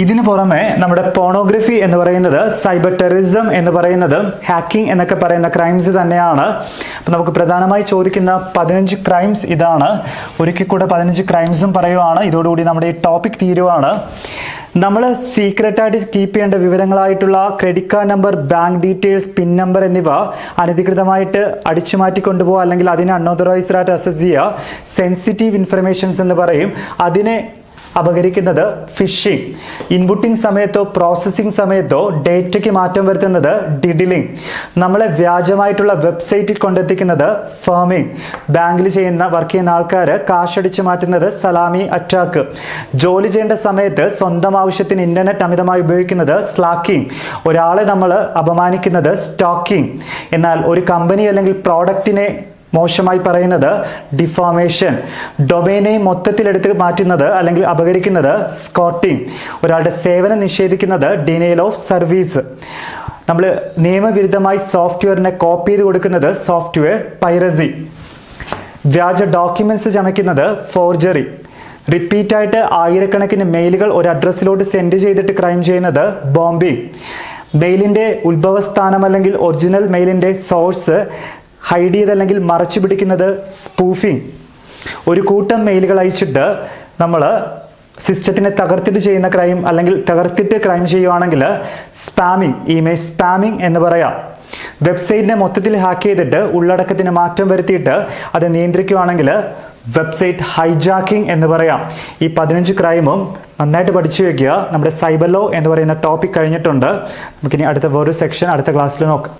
ഇതിന് പുറമെ നമ്മുടെ പോണോഗ്രഫി എന്ന് പറയുന്നത്, സൈബർ ടെററിസം എന്ന് പറയുന്നത്, ഹാക്കിംഗ് എന്നൊക്കെ പറയുന്ന ക്രൈംസ് തന്നെയാണ്. അപ്പം നമുക്ക് പ്രധാനമായി ചോദിക്കുന്ന 15 ക്രൈംസ് ഇതാണ്. ഒരിക്കൽ കൂടെ 15 ക്രൈംസും പറയുവാണ്. ഇതോടുകൂടി നമ്മുടെ ഈ ടോപ്പിക് തീരുവാണ്. നമ്മൾ സീക്രട്ടായിട്ട് കീപ്പ് ചെയ്യേണ്ട വിവരങ്ങളായിട്ടുള്ള credit card number, bank details, pin number എന്നിവ അനധികൃതമായിട്ട് അടിച്ചു മാറ്റി കൊണ്ടുപോകുക അല്ലെങ്കിൽ അതിനെ അൺഓതറൈസ്ഡ് ആയിട്ട് അക്സസ് ചെയ്യുക സെൻസിറ്റീവ് ഇൻഫർമേഷൻസ് എന്ന് പറയും. അതിനെ അപകരിക്കുന്നത് ഫിഷിംഗ്. ഇൻപുട്ടിംഗ് സമയത്തോ പ്രോസസ്സിംഗ് സമയത്തോ ഡേറ്റയ്ക്ക് മാറ്റം വരുത്തുന്നത് ഡിഡിലിംഗ്. നമ്മളെ വ്യാജമായിട്ടുള്ള വെബ്സൈറ്റിൽ കൊണ്ടെത്തിക്കുന്നത് ഫേമിംഗ്. ബാങ്കിൽ വർക്ക് ചെയ്യുന്ന ആൾക്കാർ കാശടിച്ച് മാറ്റുന്നത് സലാമി അറ്റാക്ക്. ജോലി ചെയ്യേണ്ട സമയത്ത് സ്വന്തം ആവശ്യത്തിന് ഇന്റർനെറ്റ് അമിതമായി ഉപയോഗിക്കുന്നത് സ്ലാക്കിംഗ്. ഒരാളെ നമ്മൾ അപമാനിക്കുന്നത് സ്റ്റോക്കിംഗ്. എന്നാൽ ഒരു കമ്പനി അല്ലെങ്കിൽ പ്രോഡക്റ്റിനെ മോശമായി പറയുന്നത് ഡിഫോമേഷൻ. ഡൊമൈനെ മൊത്തത്തിലെടുത്ത് മാറ്റുന്നത് അല്ലെങ്കിൽ അപകരിക്കുന്നത് സ്കോട്ടിംഗ്. ഒരാളുടെ സേവനം നിഷേധിക്കുന്നത് ഡിനയൽ ഓഫ് സർവീസ്. നമ്മൾ നിയമവിരുദ്ധമായി സോഫ്റ്റ്വെയറിനെ കോപ്പി ചെയ്ത് കൊടുക്കുന്നത് സോഫ്റ്റ്വെയർ പൈറസി. വ്യാജ ഡോക്യുമെന്റ്സ് ചമയ്ക്കുന്നത് ഫോർജറി. റിപ്പീറ്റായിട്ട് ആയിരക്കണക്കിന് മെയിലുകൾ ഒരു അഡ്രസ്സിലോട്ട് സെൻഡ് ചെയ്തിട്ട് ക്രൈം ചെയ്യുന്നത് ബോംബിംഗ്. മെയിലിൻ്റെ ഉത്ഭവസ്ഥാനം അല്ലെങ്കിൽ ഒറിജിനൽ മെയിലിൻ്റെ സോഴ്സ് ഹൈഡ് ചെയ്തല്ലെങ്കിൽ മറച്ചു പിടിക്കുന്നത് സ്പൂഫിംഗ്. ഒരു കൂട്ടം മെയിലുകൾ അയച്ചിട്ട് നമ്മൾ സിസ്റ്റത്തിനെ തകർത്തിട്ട് ചെയ്യുന്ന ക്രൈം അല്ലെങ്കിൽ തകർത്തിട്ട് ക്രൈം ചെയ്യുവാണെങ്കിൽ സ്പാമിംഗ്, ഇമെയിൽ സ്പാമിംഗ് എന്ന് പറയാം. വെബ്സൈറ്റിനെ മൊത്തത്തിൽ ഹാക്ക് ചെയ്തിട്ട് ഉള്ളടക്കത്തിന് മാറ്റം വരുത്തിയിട്ട് അത് നിയന്ത്രിക്കുകയാണെങ്കിൽ വെബ്സൈറ്റ് ഹൈജാക്കിംഗ് എന്ന് പറയാം. ഈ 15 ക്രൈമും നന്നായിട്ട് പഠിച്ചു വയ്ക്കുക. നമ്മുടെ സൈബർ ലോ എന്ന് പറയുന്ന ടോപ്പിക് കഴിഞ്ഞിട്ടുണ്ട്. നമുക്കിനി അടുത്ത വേറൊരു സെക്ഷൻ അടുത്ത ക്ലാസ്സിൽ നോക്കാം.